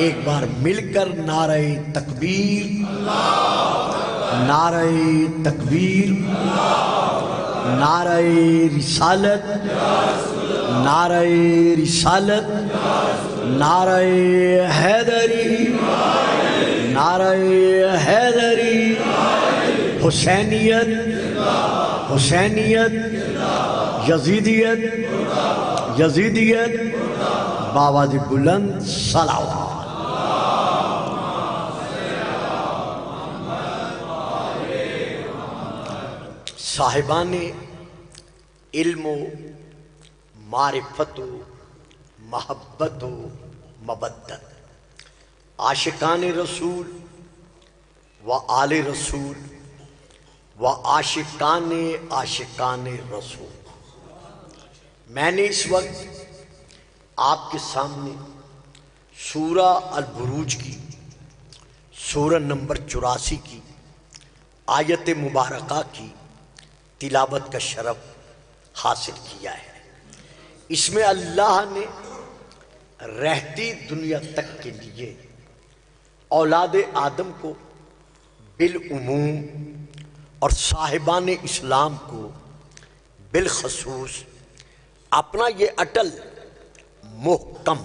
ایک بار مل کر نعرہ تکبیر، نعرہ تکبیر، نعرہ رسالت، نعرہ رسالت، نعرہ حیدری، نعرہ حیدری، حسینیت، حسینیت، یزیدیت، یزیدیت، بآواز بلند صلوات۔ صاحبان علم و معرفت و محبت و مودت، عاشقان رسول و آل رسول و عاشقان رسول، میں نے اس وقت آپ کے سامنے سورہ البروج کی سورہ نمبر 84 کی آیت مبارکہ کی تلاوت کا شرف حاصل کیا ہے۔ اس میں اللہ نے رہتی دنیا تک کے لیے اولاد آدم کو بالعموم اور صاحبان اسلام کو بالخصوص اپنا یہ اٹل محکم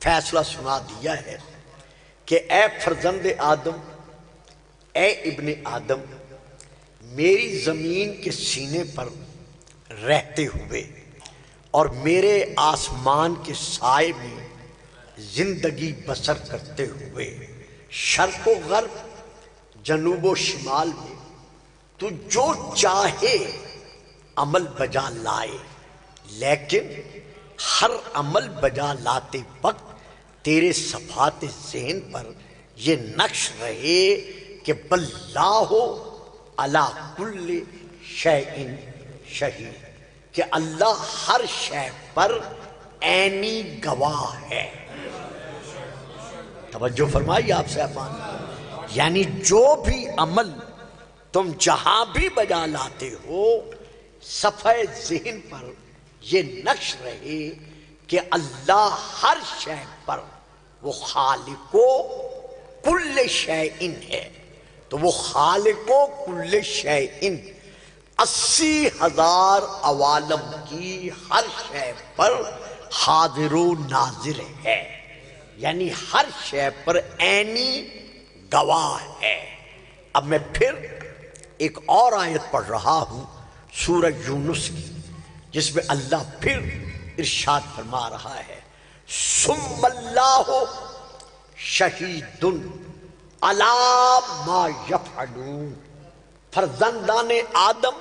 فیصلہ سنا دیا ہے کہ اے فرزند آدم، اے ابن آدم، میری زمین کے سینے پر رہتے ہوئے اور میرے آسمان کے سائے میں زندگی بسر کرتے ہوئے شرق و غرب، جنوب و شمال میں تو جو چاہے عمل بجا لائے، لیکن ہر عمل بجا لاتے وقت تیرے صفات ذہن پر یہ نقش رہے کہ باللہ علی کل شیء شہید، کہ اللہ ہر شے پر عینی گواہ ہے۔ توجہ فرمائی آپ صاحبان، یعنی جو بھی عمل تم جہاں بھی بجا لاتے ہو، صفحہ ذہن پر یہ نقش رہے کہ اللہ ہر شے پر وہ خالق و کل شیء ہے۔ تو وہ خالق و کل شیء 80,000 عوالم کی ہر شے پر حاضر و ناظر ہے، یعنی ہر شے پر عینی گواہ ہے۔ اب میں پھر ایک اور آیت پڑھ رہا ہوں سورہ یونس کی، جس میں اللہ پھر ارشاد فرما رہا ہے، ثم اللہ شہید علی ما یفعلون۔ فرزندان آدم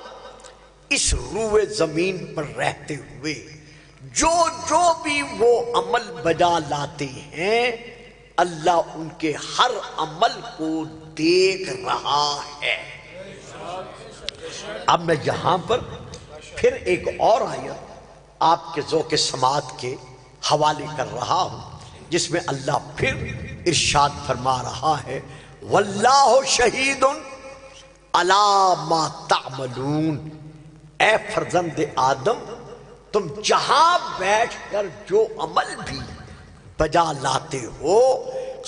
اس روئے زمین پر رہتے ہوئے جو بھی وہ عمل بجا لاتے ہیں، اللہ ان کے ہر عمل کو دیکھ رہا ہے۔ اب میں یہاں پر پھر ایک اور آیت آپ کے ذوق سماعت کے حوالے کر رہا ہوں، جس میں اللہ پھر ارشاد فرما رہا ہے، واللہ شہید علی ما تعملون۔ اے فرزند آدم، تم جہاں بیٹھ کر جو عمل بھی بجا لاتے ہو،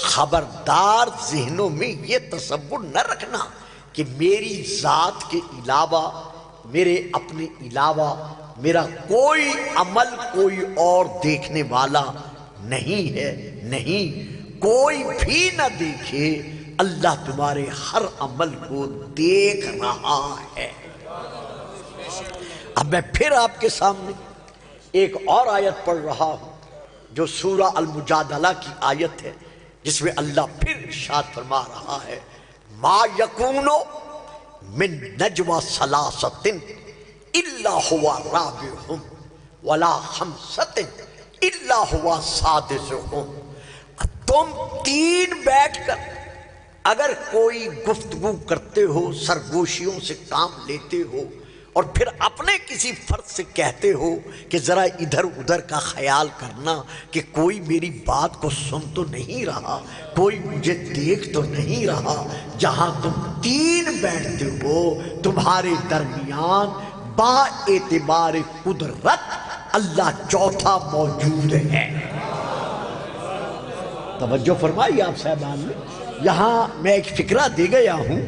خبردار ذہنوں میں یہ تصور نہ رکھنا کہ میری ذات کے علاوہ، میرے اپنے علاوہ میرا کوئی عمل کوئی اور دیکھنے والا نہیں ہے۔ نہیں، کوئی بھی نہ دیکھے، اللہ تمہارے ہر عمل کو دیکھ رہا ہے۔ اب میں پھر آپ کے سامنے ایک اور آیت پڑھ رہا ہوں جو سورہ المجادلہ کی آیت ہے، جس میں اللہ پھر ارشاد فرما رہا ہے، ما یکون من نجوى ثلاثۃ الا هو رابعهم ولا خمسۃ الا هو سادسهم۔ تم تین بیٹھ کر اگر کوئی گفتگو کرتے ہو، سرگوشیوں سے کام لیتے ہو، اور پھر اپنے کسی فرد سے کہتے ہو کہ ذرا ادھر ادھر کا خیال کرنا کہ کوئی میری بات کو سن تو نہیں رہا، کوئی مجھے دیکھ تو نہیں رہا، جہاں تم تین بیٹھتے ہو تمہارے درمیان با اعتبار قدرت اللہ چوتھا موجود ہے۔ توجہ فرمائی آپ صاحبان نے. یہاں میں ایک فکرہ دے گیا ہوں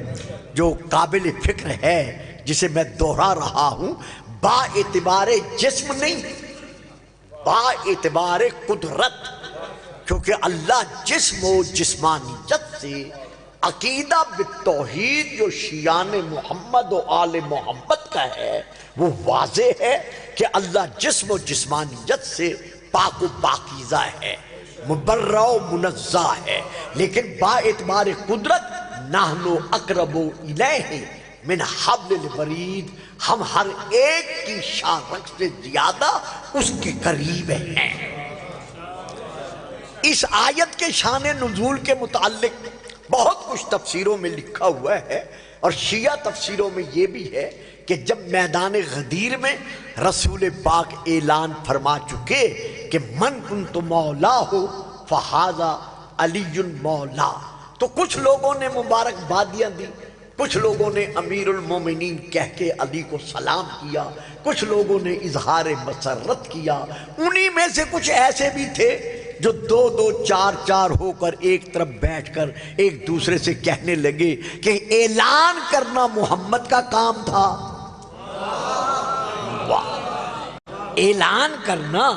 جو قابل فکر ہے، جسے میں دوہرا رہا ہوں. با اعتبار جسم نہیں، با اعتبار قدرت، کیونکہ اللہ جسم و جسمانیت سے عقیدہ بالتوحید جو شیعان محمد و آل محمد کا ہے وہ واضح ہے کہ اللہ جسم و جسمانیت سے پاک و پاکیزہ ہے، مبرہ و منزہ ہے. لیکن با اعتبار قدرت نحن اقرب الیہ من حبل الورید، ہم ہر ایک کی شارک سے زیادہ اس کے قریب ہیں. اس آیت کے شان نزول کے متعلق بہت کچھ تفسیروں میں لکھا ہوا ہے، اور شیعہ تفسیروں میں یہ بھی ہے کہ جب میدان غدیر میں رسول پاک اعلان فرما چکے کہ من کنت مولا ہو فہذا علی مولا، تو کچھ لوگوں نے مبارکبادیاں دی، کچھ لوگوں نے امیر المومنین کہہ کے علی کو سلام کیا، کچھ لوگوں نے اظہار مسرت کیا. انہی میں سے کچھ ایسے بھی تھے جو دو دو چار چار ہو کر ایک طرف بیٹھ کر ایک دوسرے سے کہنے لگے کہ اعلان کرنا محمد کا کام تھا. اعلان کرنا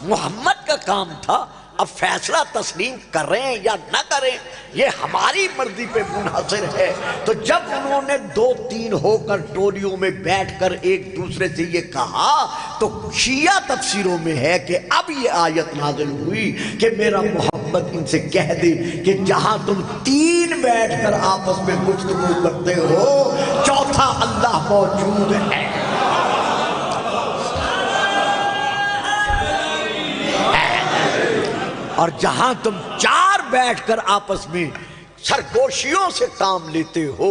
محمد کا کام تھا، اب فیصلہ تسلیم کریں یا نہ کریں یہ ہماری مرضی پہ منحصر ہے. تو جب انہوں نے دو تین ہو کر ٹولیوں میں بیٹھ کر ایک دوسرے سے یہ کہا تو شیعہ تفسیروں میں ہے کہ اب یہ آیت نازل ہوئی کہ میرا محمد ان سے کہہ دے کہ جہاں تم تین بیٹھ کر آپس میں گفتگو کرتے ہو چوتھا اللہ موجود ہے. اور جہاں تم چار بیٹھ کر آپس میں سرگوشیوں سے کام لیتے ہو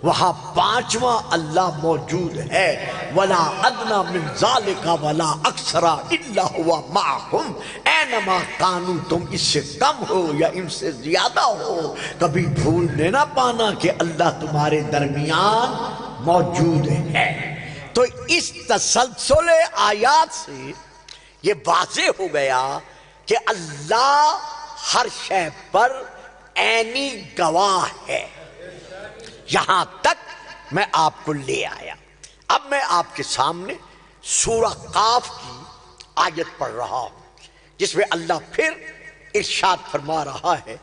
وہاں پانچواں اللہ موجود ہے. وَلَا أَدْنَى مِنْ ذَلِكَ وَلَا أَكْثَرَ إِلَّا هُوَ مَعَهُمْ أَيْنَمَا كَانُوا، تم اس سے کم ہو یا ان سے زیادہ ہو کبھی بھولنے نہ پانا کہ اللہ تمہارے درمیان موجود ہے. تو اس تسلسل آیات سے یہ واضح ہو گیا کہ اللہ ہر شے پر عینی گواہ ہے. یہاں تک میں آپ کو لے آیا. اب میں آپ کے سامنے سورہ قاف کی آیت پڑھ رہا ہوں جس میں اللہ پھر ارشاد فرما رہا ہے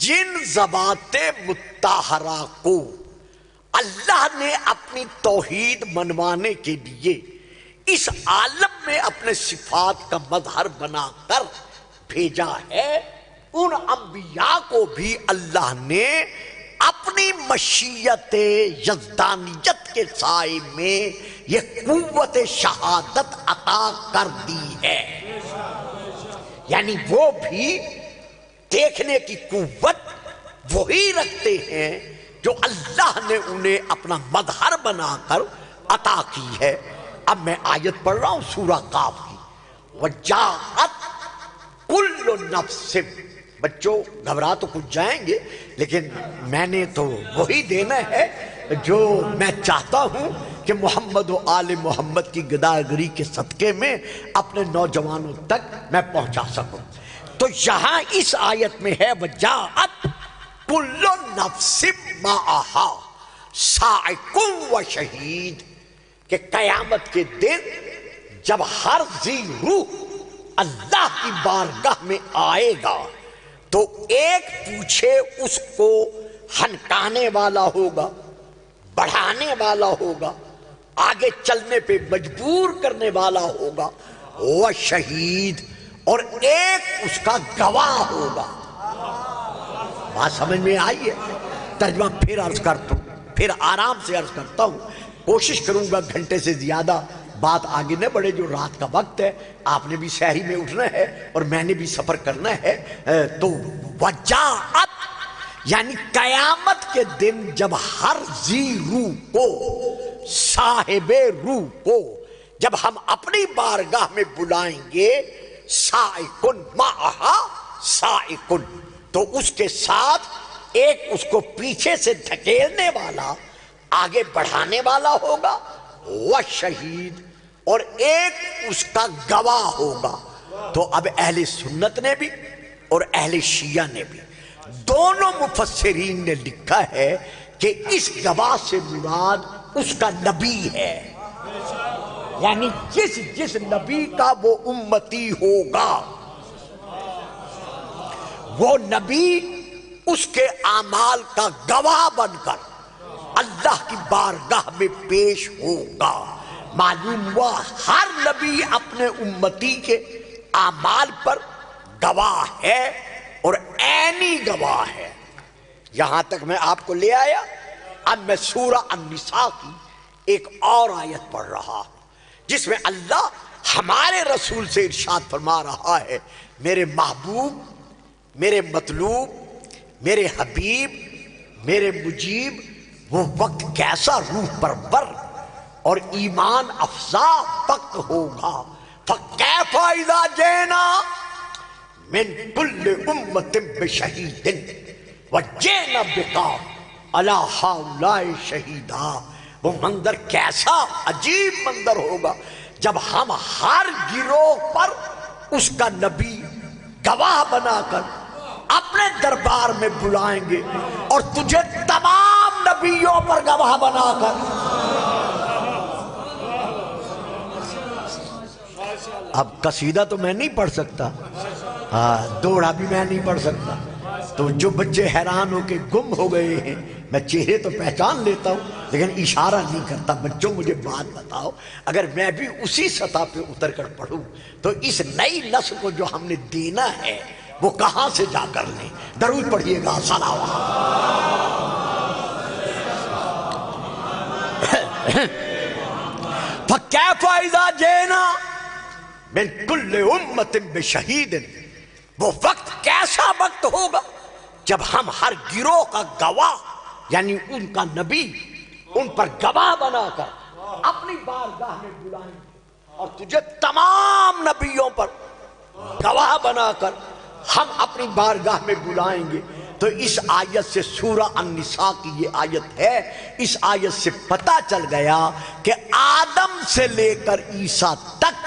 جن ذوات مطہرہ کو اللہ نے اپنی توحید منوانے کے لیے اس عالم میں اپنے صفات کا مظہر بنا کر بھیجا ہے، ان انبیاء کو بھی اللہ نے اپنی مشیت یزدانیت کے سائے میں یہ قوت شہادت عطا کر دی ہے. یعنی وہ بھی دیکھنے کی قوت وہی رکھتے ہیں جو اللہ نے انہیں اپنا مظہر بنا کر عطا کی ہے. اب میں آیت پڑھ رہا ہوں سورہ قاف کی. وَجَاءَتْ کل نفس، بچوں گھبرا تو کچھ جائیں گے لیکن میں نے تو وہی دینا ہے جو میں چاہتا ہوں کہ محمد و آل محمد کی گداگری کے صدقے میں اپنے نوجوانوں تک میں پہنچا سکوں. تو یہاں اس آیت میں ہے وَجَاءَتْ کل نفس مَعَهَا صَاعِقٌ وَشَهِيدٌ، کہ قیامت کے دن جب ہر ذی روح اللہ کی بارگاہ میں آئے گا تو ایک پیچھے اس کو ہنکانے والا ہوگا، بڑھانے والا ہوگا، آگے چلنے پہ مجبور کرنے والا ہوگا، وہ شہید، اور ایک اس کا گواہ ہوگا. بات سمجھ میں آئی ہے؟ ترجمہ پھر عرض کرتا ہوں، پھر آرام سے عرض کرتا ہوں، کوشش کروں گا گھنٹے سے زیادہ بات آگے نہ بڑھے. جو رات کا وقت ہے آپ نے بھی سحری میں اٹھنا ہے اور میں نے بھی سفر کرنا ہے. تو وجاءت یعنی قیامت کے دن جب ہر ذی روح کو، صاحب روح کو جب ہم اپنی بارگاہ میں بلائیں گے، سائقن معہا سائقن، تو اس کے ساتھ ایک اس کو پیچھے سے دھکیلنے والا، آگے بڑھانے والا ہوگا، وہ شہید، اور ایک اس کا گواہ ہوگا. تو اب اہل سنت نے بھی اور اہل شیعہ نے بھی، دونوں مفسرین نے لکھا ہے کہ اس گواہ سے مراد اس کا نبی ہے، یعنی جس نبی کا وہ امتی ہوگا وہ نبی اس کے اعمال کا گواہ بن کر اللہ کی بارگاہ میں پیش ہوگا۔ معلوم ہوا ہر نبی اپنے امتی کے اعمال پر گواہ ہے اور عینی گواہ ہے۔ یہاں تک میں آپ کو لے آیا۔ اب میں سورہ النساء کی ایک اور آیت پڑھ رہا ہوں جس میں اللہ ہمارے رسول سے ارشاد فرما رہا ہے، میرے محبوب، میرے مطلوب، میرے حبیب، میرے مجیب، وہ وقت کیسا روح پرور اور ایمان افزا وقت ہوگا۔ فَكَيْفَ إِذَا جِئْنَا مِن كُلِّ أُمَّةٍ بِشَهِيدٍ وَجِئْنَا بِكَ عَلَىٰ هَٰؤُلَاءِ شَهِيدًا۔ وہ منظر کیسا عجیب منظر ہوگا جب ہم ہر گروہ پر اس کا نبی گواہ بنا کر اپنے دربار میں بلائیں گے اور تجھے تمام نبیوں پر گواہ بنا کر۔ اب قصیدہ تو میں نہیں پڑھ سکتا، دوڑا بھی میں نہیں پڑھ سکتا، تو جو بچے حیران ہو کے گم ہو گئے ہیں، میں چہرے تو پہچان لیتا ہوں لیکن اشارہ نہیں کرتا۔ بچوں مجھے بات بتاؤ، اگر میں بھی اسی سطح پہ اتر کر پڑھوں تو اس نئی نسل کو جو ہم نے دینا ہے وہ کہاں سے جا کر لیں؟ درود پڑھیے گا، صلوات۔ فَكَيْفَ إِذَا جِئْنَا مِن كُلِّ أُمَّةٍ بِشَهِيدٍ۔ وہ وقت کیسا وقت ہوگا جب ہم ہر گروہ کا گواہ یعنی ان کا نبی ان پر گواہ بنا کر اپنی بارگاہ میں بلائیں گے اور تجھے تمام نبیوں پر گواہ بنا کر ہم اپنی بارگاہ میں بلائیں گے۔ تو اس آیت سے سورہ النساء کی یہ آیت ہے، اس آیت سے پتہ چل گیا کہ آدم سے لے کر عیسیٰ تک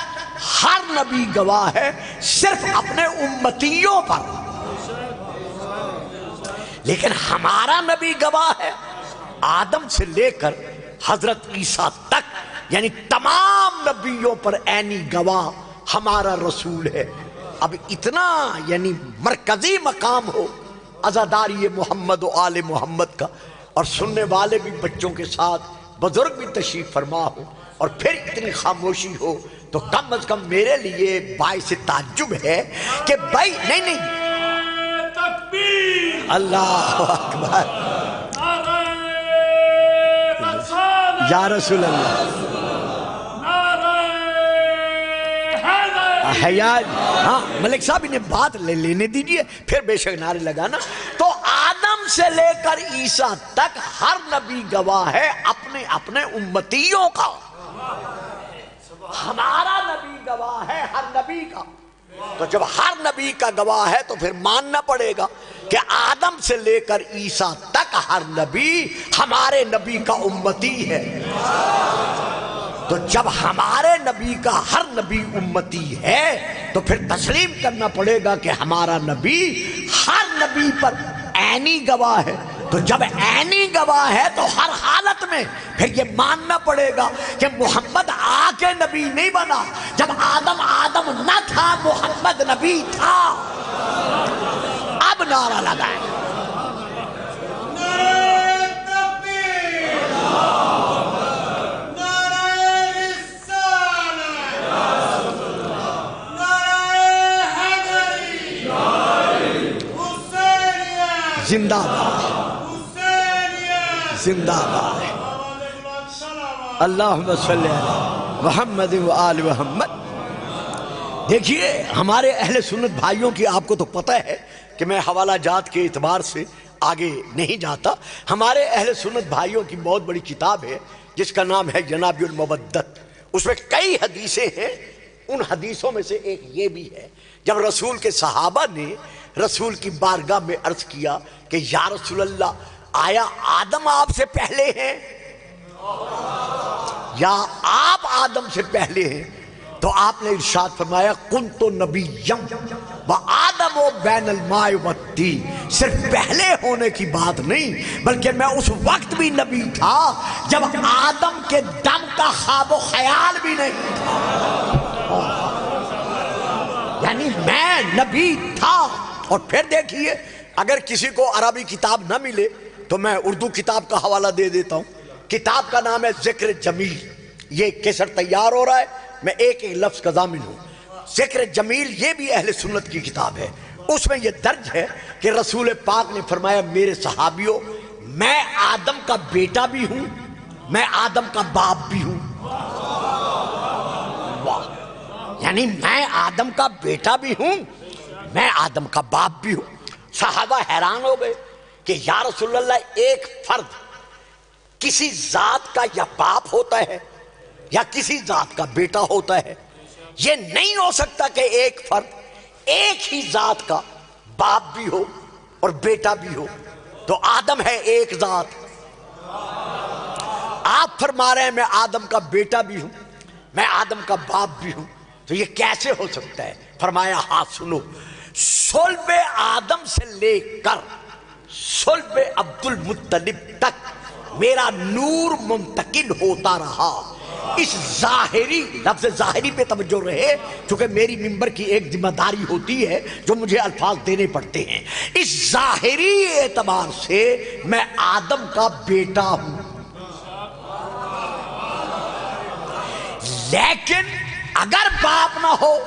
ہر نبی گواہ ہے، صرف اپنے امتیوں پر، لیکن ہمارا نبی گواہ ہے آدم سے لے کر حضرت عیسیٰ تک، یعنی تمام نبیوں پر عینی گواہ ہمارا رسول ہے۔ اب اتنا یعنی مرکزی مقام ہو عزاداری محمد و آل محمد کا، اور سننے والے بھی بچوں کے ساتھ، بزرگ بھی تشریف فرما ہو، اور پھر اتنی خاموشی ہو، تو کم از کم میرے لیے باعث تعجب ہے کہ بھائی نہیں اللہ اکبر یا رسول اللہ ہاں ملک صاحب انہیں بات لینے دیجئے، پھر بے شک نعرے لگانا۔ تو آدم سے لے کر عیسیٰ تک ہر نبی گواہ ہے اپنے اپنے امتیوں کا، ہمارا نبی گواہ ہے ہر نبی کا۔ تو جب ہر نبی کا گواہ ہے تو پھر ماننا پڑے گا کہ آدم سے لے کر عیسیٰ تک ہر نبی ہمارے نبی کا امتی ہے۔ تو جب ہمارے نبی کا ہر نبی امتی ہے تو پھر تسلیم کرنا پڑے گا کہ ہمارا نبی ہر نبی پر عینی گواہ ہے۔ تو جب عینی گواہ ہے تو ہر حالت میں پھر یہ ماننا پڑے گا کہ محمد آ کے نبی نہیں بنا، جب آدم نہ تھا محمد نبی تھا۔ اب نعرہ لگائیں، زندہ باد، زندہ باد، اللہم صلی علی محمد و آل محمد۔ دیکھیے ہمارے اہل سنت بھائیوں کی آپ کو تو پتہ ہے کہ میں حوالہ جات کے اعتبار سے آگے نہیں جاتا۔ ہمارے اہل سنت بھائیوں کی بہت بڑی کتاب ہے جس کا نام ہے جناب المودت، اس میں کئی حدیثیں ہیں۔ ان حدیثوں میں سے ایک یہ بھی ہے، جب رسول کے صحابہ نے رسول کی بارگاہ میں عرض کیا کہ یا رسول اللہ، آیا آدم آپ سے پہلے ہیں یا آپ آدم سے پہلے ہیں؟ تو آپ نے ارشاد فرمایا کنت نبیم و آدم و بین الماء والطین، صرف پہلے ہونے کی بات نہیں بلکہ میں اس وقت بھی نبی تھا جب آدم کے دم کا خواب و خیال بھی نہیں تھا، یعنی میں نبی تھا۔ اور پھر دیکھیے اگر کسی کو عربی کتاب نہ ملے تو میں اردو کتاب کا حوالہ دے دیتا ہوں، کتاب کا نام ہے ذکر جمیل، یہ کیسٹ تیار ہو رہا ہے، میں ایک ایک لفظ کا ضامن ہوں۔ ذکر جمیل یہ بھی اہل سنت کی کتاب ہے، اس میں یہ درج ہے کہ رسول پاک نے فرمایا میرے صحابیوں میں آدم کا بیٹا بھی ہوں، میں آدم کا باپ بھی ہوں۔ واہ، یعنی میں آدم کا بیٹا بھی ہوں، میں آدم کا باپ بھی ہوں۔ صحابہ حیران ہو گئے کہ یا رسول اللہ ایک فرد کسی ذات کا یا باپ ہوتا ہے یا کسی ذات کا بیٹا ہوتا ہے، یہ نہیں ہو سکتا کہ ایک فرد ایک ہی ذات کا باپ بھی ہو اور بیٹا بھی ہو۔ تو آدم ہے ایک ذات، آپ فرما رہے ہیں میں آدم کا بیٹا بھی ہوں، میں آدم کا باپ بھی ہوں، تو یہ کیسے ہو سکتا ہے؟ فرمایا ہاں سنو، صلب آدم سے لے کر صلب عبد المطلب تک میرا نور منتقل ہوتا رہا۔ اس ظاہری لفظ ظاہری پہ توجہ رہے چونکہ میری ممبر کی ایک ذمہ داری ہوتی ہے جو مجھے الفاظ دینے پڑتے ہیں۔ اس ظاہری اعتبار سے میں آدم کا بیٹا ہوں، لیکن اگر باپ نہ ہو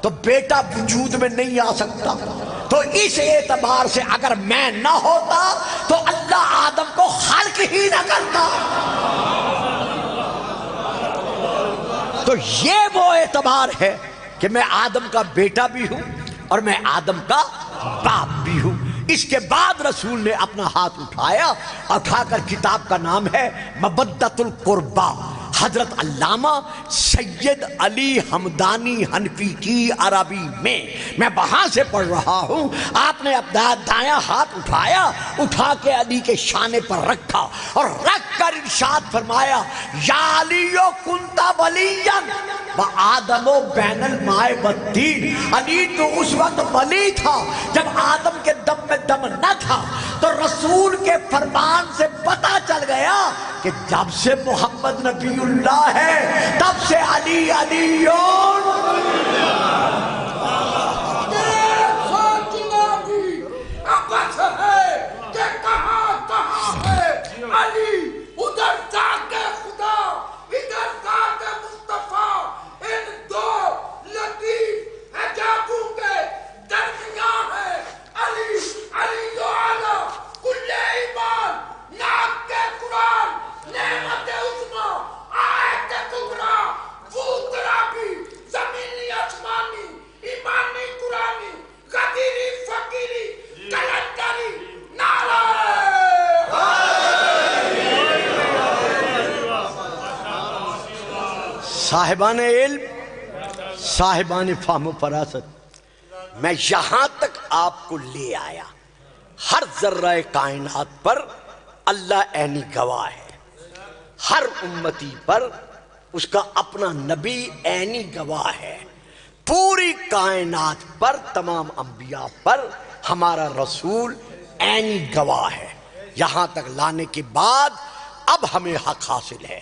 تو بیٹا وجود میں نہیں آ سکتا، تو اس اعتبار سے اگر میں نہ ہوتا تو اللہ آدم کو خلق ہی نہ کرتا۔ تو یہ وہ اعتبار ہے کہ میں آدم کا بیٹا بھی ہوں اور میں آدم کا باپ بھی ہوں۔ اس کے بعد رسول نے اپنا ہاتھ اٹھایا، اٹھا کر کتاب کا نام ہے مبدۃ القربہ، حضرت علامہ سید علی حمدانی حنفی کی عربی میں وہاں سے پڑھ رہا ہوں۔ آپ نے اپنا دایاں ہاتھ اٹھایا، اٹھا کے علی کے شانے پر رکھا اور رکھ کر ارشاد فرمایا یا علیو کنت ولیا وآدم بین الماء والطین، علی تو اس وقت ولی تھا جب آدم کے دم میں دم نہ تھا، تو رسول کے فرمان سے پتہ چل گیا کہ جب سے محمد نبی اللہ ہے تب سے علی علیون۔ سوچنا بھی ابس ہے کہ کہاں کہاں ہے علی، ادھر جا کے خدا ادھر جا کے مصطفیٰ، ان دو لطیف حجابوں کے درمیان ہے علی، علی جو اعلیٰ کل ایمان، ناک کے قرآن، نعمت عظمیٰ، آیت کبریٰ، وہ ترابی زمینی آسمانی، ایمانی قرآنی، غدیری فقیری، کلندری، نعرہ صاحبان علم، صاحبان فہم و فراست، میں یہاں تک آپ کو لے آیا، ہر ذرہ کائنات پر اللہ عینی گواہ ہے، ہر امتی پر اس کا اپنا نبی عینی گواہ ہے، پوری کائنات پر تمام انبیاء پر ہمارا رسول عینی گواہ ہے۔ یہاں تک لانے کے بعد اب ہمیں حق حاصل ہے،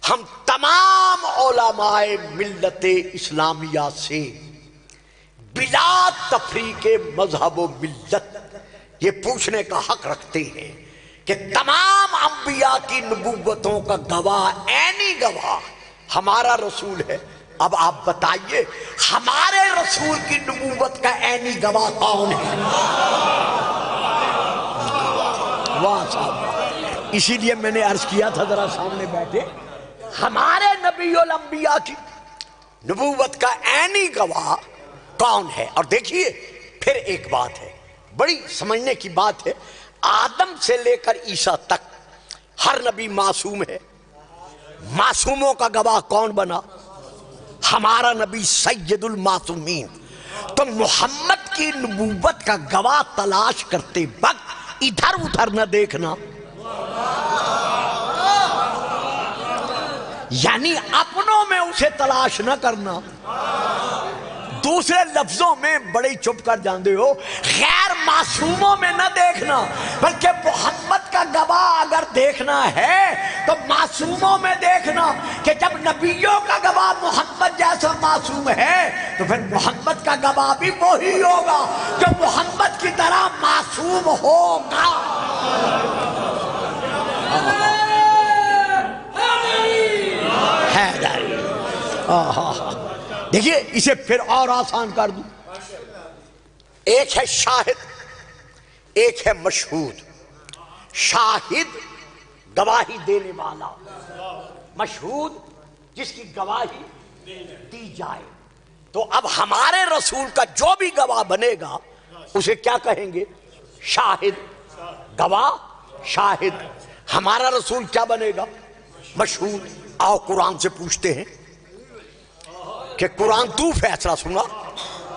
ہم تمام علماء ملت اسلامیہ سے بلا تفریق مذہب و ملت یہ پوچھنے کا حق رکھتے ہیں کہ تمام انبیاء کی نبوتوں کا گواہ عینی گواہ ہمارا رسول ہے۔ اب آپ بتائیے ہمارے رسول کی نبوت کا عینی گواہ کون ہے؟ واہ صاحب، اسی لیے میں نے عرض کیا تھا ذرا سامنے بیٹھے، ہمارے نبی الانبیاء کی نبوت کا عینی گواہ کون ہے؟ اور دیکھیے پھر ایک بات ہے، بڑی سمجھنے کی بات ہے، آدم سے لے کر عیسیٰ تک ہر نبی معصوم ہے، معصوموں کا گواہ کون بنا؟ ہمارا نبی سید المعصومین۔ تو محمد کی نبوت کا گواہ تلاش کرتے وقت ادھر ادھر نہ دیکھنا، یعنی اپنوں میں اسے تلاش نہ کرنا، دوسرے لفظوں میں بڑے چپ کر جاندے ہو، غیر معصوموں میں نہ دیکھنا، بلکہ محمد کا گواہ اگر دیکھنا ہے تو معصوموں میں دیکھنا، کہ جب نبیوں کا گواہ محمد جیسا معصوم ہے تو پھر محمد کا گواہ بھی وہی ہوگا جو محمد کی طرح معصوم ہوگا۔ دیکھیے اسے پھر اور آسان کر دوں، ایک ہے شاہد، ایک ہے مشہود۔ شاہد گواہی دینے والا، مشہود جس کی گواہی دی جائے۔ تو اب ہمارے رسول کا جو بھی گواہ بنے گا اسے کیا کہیں گے؟ شاہد، گواہ شاہد۔ ہمارا رسول کیا بنے گا؟ مشہود۔ آؤ قرآن سے پوچھتے ہیں کہ قرآن تو فیصلہ سنا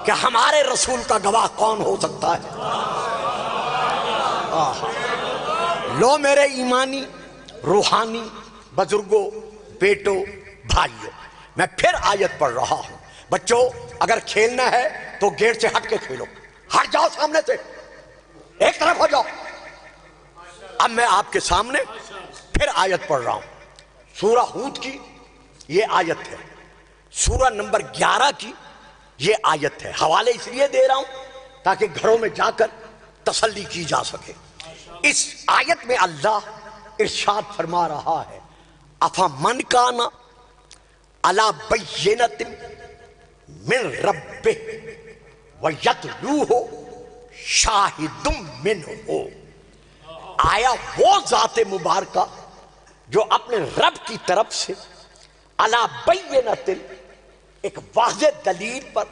کہ ہمارے رسول کا گواہ کون ہو سکتا ہے؟ لو میرے ایمانی روحانی بزرگوں، بیٹوں، بھائیوں، میں پھر آیت پڑھ رہا ہوں۔ بچوں اگر کھیلنا ہے تو گیٹ سے ہٹ کے کھیلو، ہٹ جاؤ سامنے سے، ایک طرف ہو جاؤ۔ اب میں آپ کے سامنے پھر آیت پڑھ رہا ہوں، سورہ ہود کی یہ آیت ہے، سورہ نمبر 11 کی یہ آیت ہے۔ حوالے اس لیے دے رہا ہوں تاکہ گھروں میں جا کر تسلی کی جا سکے۔ اس آیت میں اللہ ارشاد فرما رہا ہے، افمن کان علی بینۃ من ربہ ویتلوہ شاہد منہ۔ آیا وہ ذات مبارکہ جو اپنے رب کی طرف سے علی بینۃ، ایک واضح دلیل پر،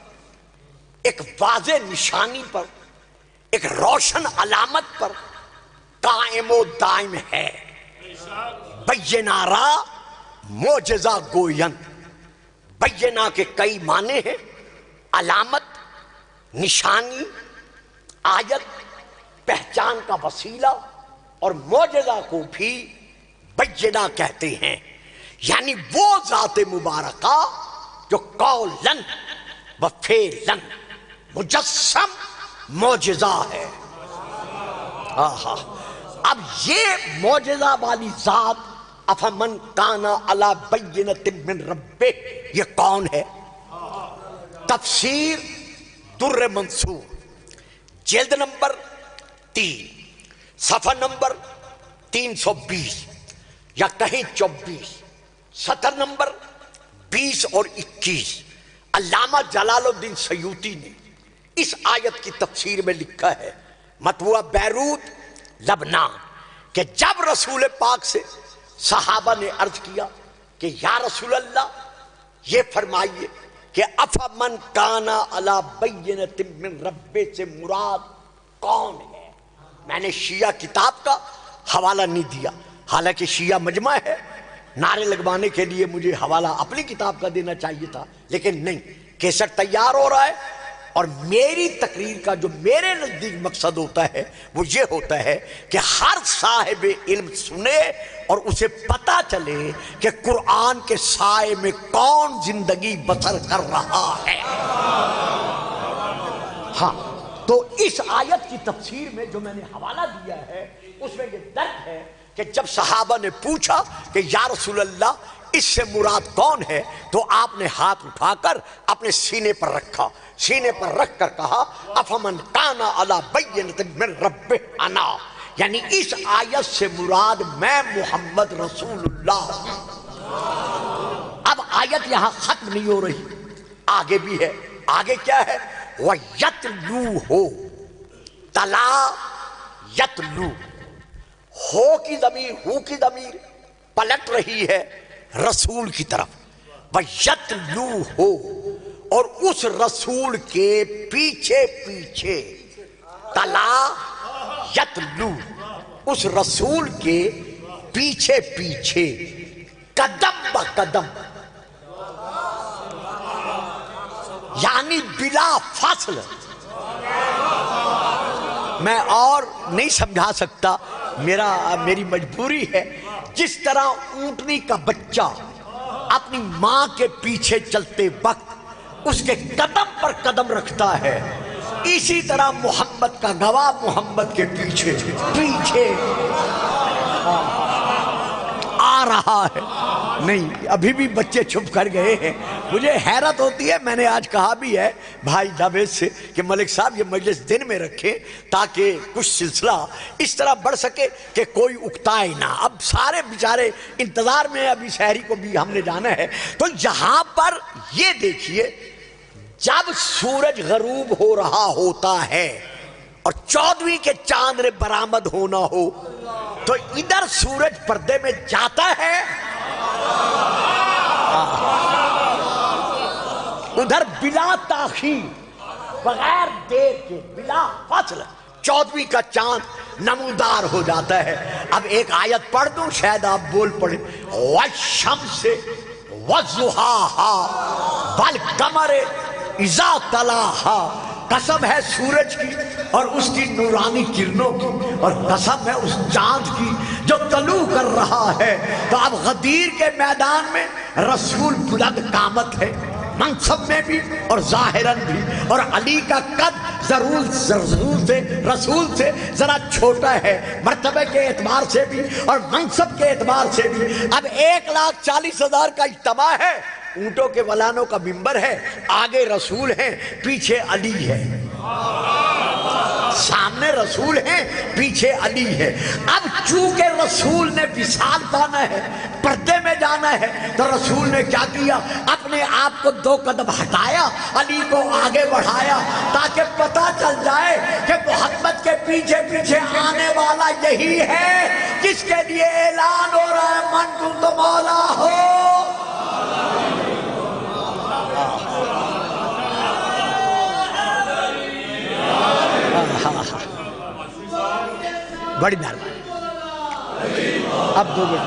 ایک واضح نشانی پر، ایک روشن علامت پر قائم و دائم ہے۔ بینہ را معجزہ گوین، بینہ کے کئی معنی ہیں، علامت، نشانی، آیت، پہچان کا وسیلہ، اور معجزہ کو بھی بینہ کہتے ہیں۔ یعنی وہ ذات مبارکہ جو قولن و فعلن مجسم معجزہ ہے۔ اب یہ معجزہ والی ذات افمن کان علی بینۃ من ربہ، یہ کون ہے؟ تفسیر در منصور جلد نمبر 3 صفحہ نمبر 320 یا کہیں 24، سطر نمبر 20 اور 21، علامہ جلال الدین سیوطی نے اس آیت کی تفسیر میں لکھا ہے، مطبوعہ بیروت لبنان، کہ جب رسول پاک سے صحابہ نے عرض کیا کہ یا رسول اللہ یہ فرمائیے کہ افمن کان علی بینۃ من ربہ سے مراد کون ہے؟ میں نے شیعہ کتاب کا حوالہ نہیں دیا، حالانکہ شیعہ مجمع ہے، نعرے لگوانے کے لیے مجھے حوالہ اپنی کتاب کا دینا چاہیے تھا، لیکن نہیں، کیسٹ تیار ہو رہا ہے، اور میری تقریر کا جو میرے نزدیک مقصد ہوتا ہے وہ یہ ہوتا ہے کہ ہر صاحب علم سنے اور اسے پتا چلے کہ قرآن کے سائے میں کون زندگی بسر کر رہا ہے۔ ہاں، تو اس آیت کی تفسیر میں جو میں نے حوالہ دیا ہے اس میں یہ درج ہے کہ جب صحابہ نے پوچھا کہ یا رسول اللہ اس سے مراد کون ہے، تو آپ نے ہاتھ اٹھا کر اپنے سینے پر رکھا، سینے پر رکھ کر کہا افمن کان علی بینۃ من ربہ انا، یعنی اس آیت سے مراد میں محمد رسول اللہ ہوں۔ اب آیت یہاں ختم نہیں ہو رہی، آگے بھی ہے۔ آگے کیا ہے؟ وَيَتْلُوهُ، تلا یتلو، ہو کی ضمیر، ہو کی ضمیر پلٹ رہی ہے رسول کی طرف، وَيَتْلُوهُ، اور اس رسول کے پیچھے پیچھے، تلا یتلو، اس رسول کے پیچھے پیچھے، قدم با قدم، یعنی بلا فاصل۔ میں اور نہیں سمجھا میری مجبوری ہے، جس طرح اونٹنی کا بچہ اپنی ماں کے پیچھے چلتے وقت اس کے قدم پر قدم رکھتا ہے، اسی طرح محمد کا گواہ محمد کے پیچھے پیچھے آ رہا ہے۔ نہیں، ابھی بھی بچے چھپ کر گئے ہیں۔ مجھے حیرت ہوتی ہے، میں نے آج کہا بھی ہے بھائی جاوید سے کہ ملک صاحب یہ مجلس دن میں رکھیں تاکہ کچھ سلسلہ اس طرح بڑھ سکے کہ کوئی اکتائے نہ۔ اب سارے بیچارے انتظار میں، ابھی شہری کو بھی ہم نے جانا ہے۔ تو یہاں پر یہ دیکھیے، جب سورج غروب ہو رہا ہوتا ہے اور 14ویں کے چاند نے برآمد ہونا ہو تو ادھر سورج پردے میں جاتا ہے، ادھر بلا تاخیر، بغیر دیر کے، بلا فاصلہ 14ویں کا چاند نمودار ہو جاتا ہے۔ اب ایک آیت پڑھ دوں، شاید آپ بول پڑے، وَالشَّمْسِ وَضُحَاهَا وَالْقَمَرِ اِذَا تَلَاهَا، قسم ہے سورج کی اور اس کی نورانی کرنوں کی، اور قسم ہے اس چاند کی جو طلوع کر رہا ہے۔ تو اب غدیر کے میدان میں رسول بلند قامت ہے، منصب میں بھی اور ظاہراً بھی، اور علی کا قد رسول سے ذرا چھوٹا ہے، مرتبے کے اعتبار سے بھی اور منصب کے اعتبار سے بھی۔ اب 1,40,000 کا اجتماع ہے، اونٹوں کے ولانوں کا منبر ہے، آگے رسول ہیں، پیچھے علی ہے، سامنے رسول ہیں، پیچھے علی ہے۔ اب چونکہ رسول نے وصال پانا ہے، پردے میں جانا ہے، تو رسول نے کیا کیا؟ اپنے آپ کو 2 قدم ہٹایا، علی کو آگے بڑھایا، تاکہ پتہ چل جائے کہ محمد کے پیچھے پیچھے آنے والا یہی ہے جس کے لیے اعلان ہو رہا ہے من کنت مولا ہو۔ بڑی مہربانی، اب 2 منٹ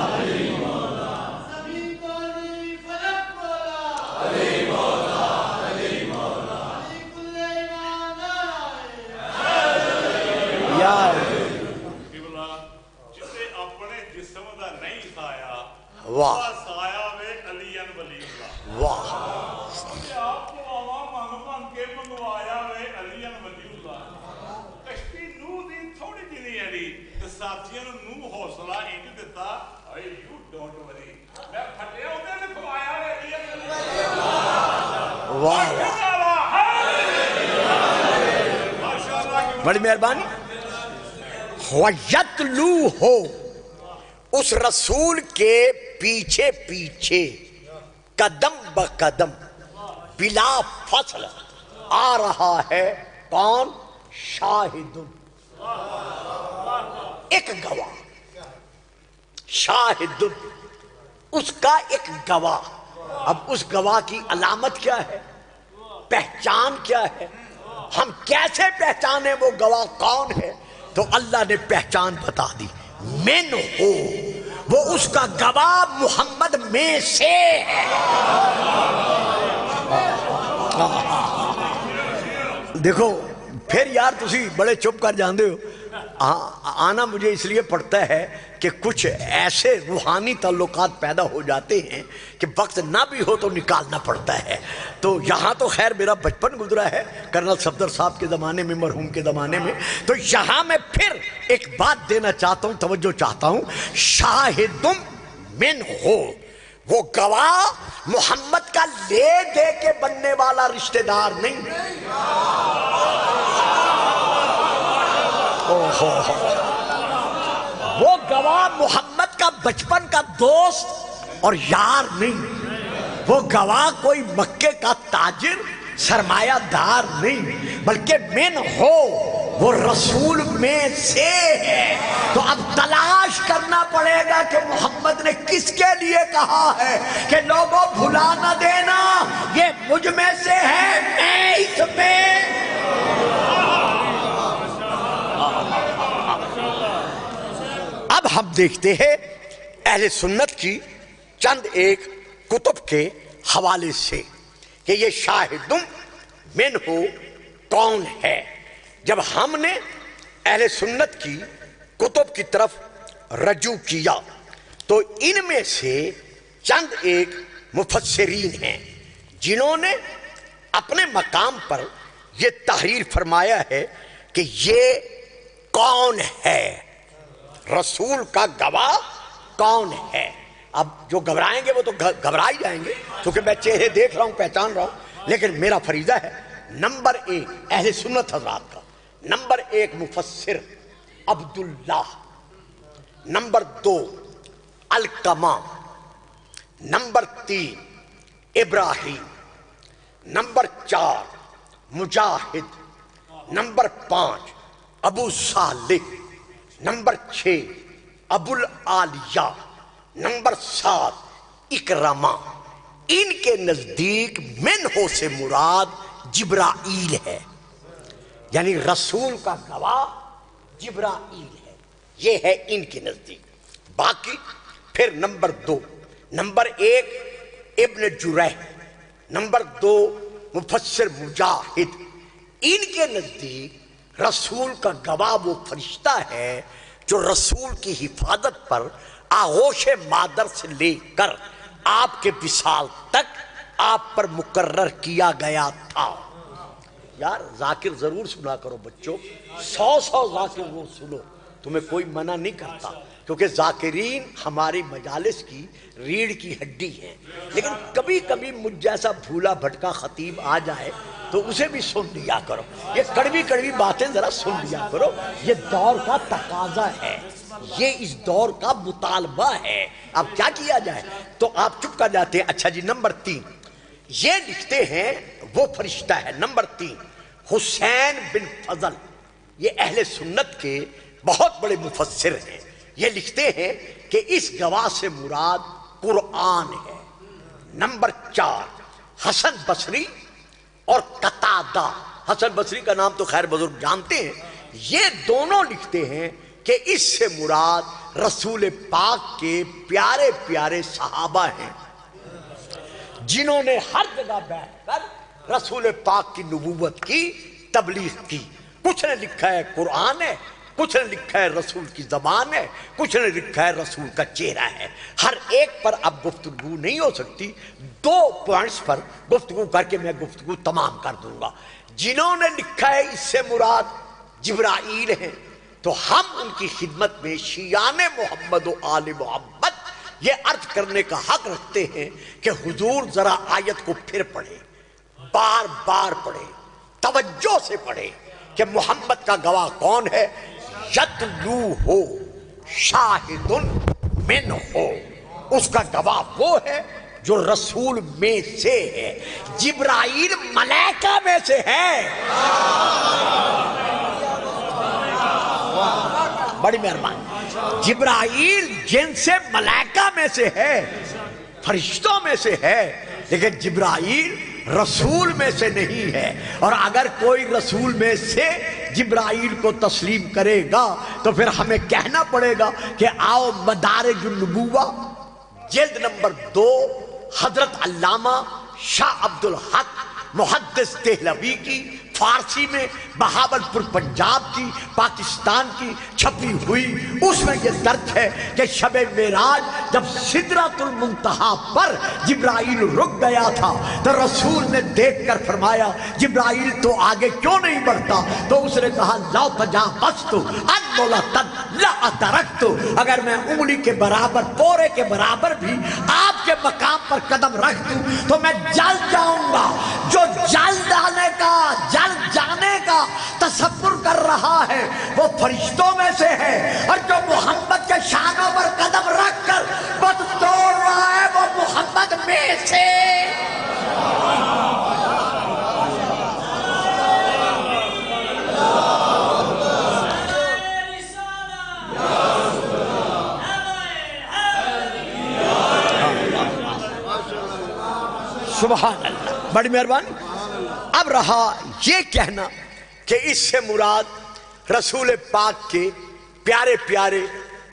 جسے اپنے جسم دا نہیں سایا، واہ سایا وے علی ولی اللہ۔ واہ، آپ کو آواں منگ کے منگوایا وے علی ولی اللہ۔ کشتی نوح دی تھوڑی جی نہیں علی، ساتھیاں نوح حوصلہ انج دیتا، اے یو ڈونٹ وری، میں پھٹیا ہوتے نے کھوایا وے علی ولی اللہ۔ واہ، بڑی مہربانی۔ وَيَتْلُوهُ، اس رسول کے پیچھے پیچھے قدم بقدم بلا فصل آ رہا ہے کون؟ شاہد، ایک گواہ، شاہد، اس کا ایک گواہ۔ اب اس گواہ کی علامت کیا ہے، پہچان کیا ہے، ہم کیسے پہچانے وہ گواہ کون ہے؟ تو اللہ نے پہچان بتا دی، من ہو، وہ اس کا گواہ محمد میں سے ہے۔ دیکھو پھر یار تسی بڑے چپ کر جاندے ہو، آنا مجھے اس لیے پڑتا ہے کہ کچھ ایسے روحانی تعلقات پیدا ہو جاتے ہیں کہ وقت نہ بھی ہو تو نکالنا پڑتا ہے۔ تو یہاں تو خیر میرا بچپن گزرا ہے کرنل صفدر صاحب کے زمانے میں، مرحوم کے زمانے میں، تو یہاں میں پھر ایک بات دینا چاہتا ہوں، توجہ چاہتا ہوں، شاہدم من ہو، وہ گواہ محمد کا لے دے کے بننے والا رشتہ دار نہیں، وہ گواہ محمد کا بچپن کا دوست اور یار نہیں، وہ گواہ کوئی مکے کا تاجر سرمایہ دار نہیں، بلکہ من ہو، وہ رسول میں سے ہے۔ تو اب تلاش کرنا پڑے گا کہ محمد نے کس کے لیے کہا ہے کہ لوگوں بھلا نہ دینا، یہ مجھ میں سے ہے، میں اس میں۔ اب ہم دیکھتے ہیں اہل سنت کی چند ایک کتب کے حوالے سے کہ یہ شاہدم من ہو کون ہے۔ جب ہم نے اہل سنت کی کتب کی طرف رجوع کیا تو ان میں سے چند ایک مفسرین ہیں جنہوں نے اپنے مقام پر یہ تحریر فرمایا ہے کہ یہ کون ہے، رسول کا گواہ کون ہے۔ اب جو گھبرائیں گے وہ تو گھبرا ہی جائیں گے، کیونکہ میں چہرے دیکھ رہا ہوں، پہچان رہا ہوں، لیکن میرا فریضہ ہے نمبر 1 اہل سنت حضرات کا، نمبر 1 مفسر عبداللہ، نمبر 2 القمہ، نمبر 3 ابراہیم، نمبر 4 مجاہد، نمبر 5 ابو صالح، نمبر 6 ابو العالیہ، نمبر 7 اکرمہ۔ ان کے نزدیک منہ سے مراد جبرائیل ہے، یعنی رسول کا گواہ جبرائیل ہے، یہ ہے ان کے نزدیک۔ باقی پھر نمبر 2، نمبر 1 ابن جریح، نمبر 2 مفسر مجاہد، ان کے نزدیک رسول کا گواہ وہ فرشتہ ہے جو رسول کی حفاظت پر آغوش مادر سے لے کر آپ کے وصال تک آپ پر مقرر کیا گیا تھا۔ یار ذاکر ضرور سنا کرو بچوں، 100 ذاکر وہ سنو، تمہیں کوئی منع نہیں کرتا، کیونکہ ذاکرین ہماری مجالس کی ریڑھ کی ہڈی ہیں، لیکن کبھی کبھی مجھ جیسا بھولا بھٹکا خطیب آ جائے تو اسے بھی سن لیا کرو، یہ کڑوی کڑوی باتیں ذرا سن لیا کرو، یہ دور کا تقاضا ہے، یہ اس دور کا مطالبہ ہے، اب کیا کیا جائے، تو آپ چپ کر جاتے ہیں۔ اچھا جی نمبر 3 یہ لکھتے ہیں وہ فرشتہ ہے، نمبر 3 حسین بن فضل، یہ اہل سنت کے بہت بڑے مفسر ہیں، یہ لکھتے ہیں کہ اس گواہ سے مراد قرآن ہے۔ نمبر 4 حسن بصری اور قتادہ، حسن بصری کا نام تو خیر بزرگ جانتے ہیں، یہ دونوں لکھتے ہیں کہ اس سے مراد رسول پاک کے پیارے پیارے صحابہ ہیں جنہوں نے ہر جگہ بیٹھ کر رسول پاک کی نبوت کی تبلیغ کی۔ کچھ نے لکھا ہے قرآن ہے، کچھ نے لکھا ہے رسول کی زبان ہے، کچھ نے لکھا ہے رسول کا چہرہ ہے۔ ہر ایک پر اب گفتگو نہیں ہو سکتی، 2 پوائنٹس پر گفتگو کر کے میں گفتگو تمام کر دوں گا۔ جنہوں نے لکھا ہے اس سے مراد جبرائیل ہیں، تو ہم ان کی خدمت میں شیعان محمد و آل محمد یہ عرض کرنے کا حق رکھتے ہیں کہ حضور ذرا آیت کو پھر پڑھیں، بار بار پڑھیں، توجہ سے پڑھیں کہ محمد کا گواہ کون ہے۔ یتلو ہو شاہد من ہو، اس کا گواہ وہ ہے جو رسول میں سے ہے، جبرائیل ملائکہ میں سے ہے۔ بڑی مہربانی، جبرائیل جن سے ملائکہ میں سے ہے، فرشتوں میں سے ہے، لیکن جبرائیل رسول میں سے نہیں ہے۔ اور اگر کوئی رسول میں سے جبرائیل کو تسلیم کرے گا تو پھر ہمیں کہنا پڑے گا کہ آؤ مدارج النبوہ جلد نمبر 2 حضرت علامہ شاہ عبد الحق محدث دہلوی کی فارسی میں بہاولپور پنجاب کی پاکستان کی چھپی ہوئی، اس میں یہ درج ہے کہ شب معراج جب سدرۃ المنتہا پر جبرائیل رک گیا تھا تو رسول نے دیکھ کر فرمایا جبرائیل تو آگے کیوں نہیں بڑھتا، تو اس نے کہا لو تجاوزت ان ملتن لادرکت، اگر میں انگلی کے برابر پورے کے برابر بھی آپ کے مقام پر قدم رکھ دوں تو میں جل جاؤں گا۔ جو جل جانے کا تصور کر رہا ہے وہ فرشتوں میں سے ہے، اور جو محمد کے شانوں پر قدم رکھ کر بت توڑ رہا ہے وہ محمد میں سے۔ سبحان اللہ، بڑی مہربانی۔ اب رہا یہ کہنا کہ اس سے مراد رسول پاک کے پیارے پیارے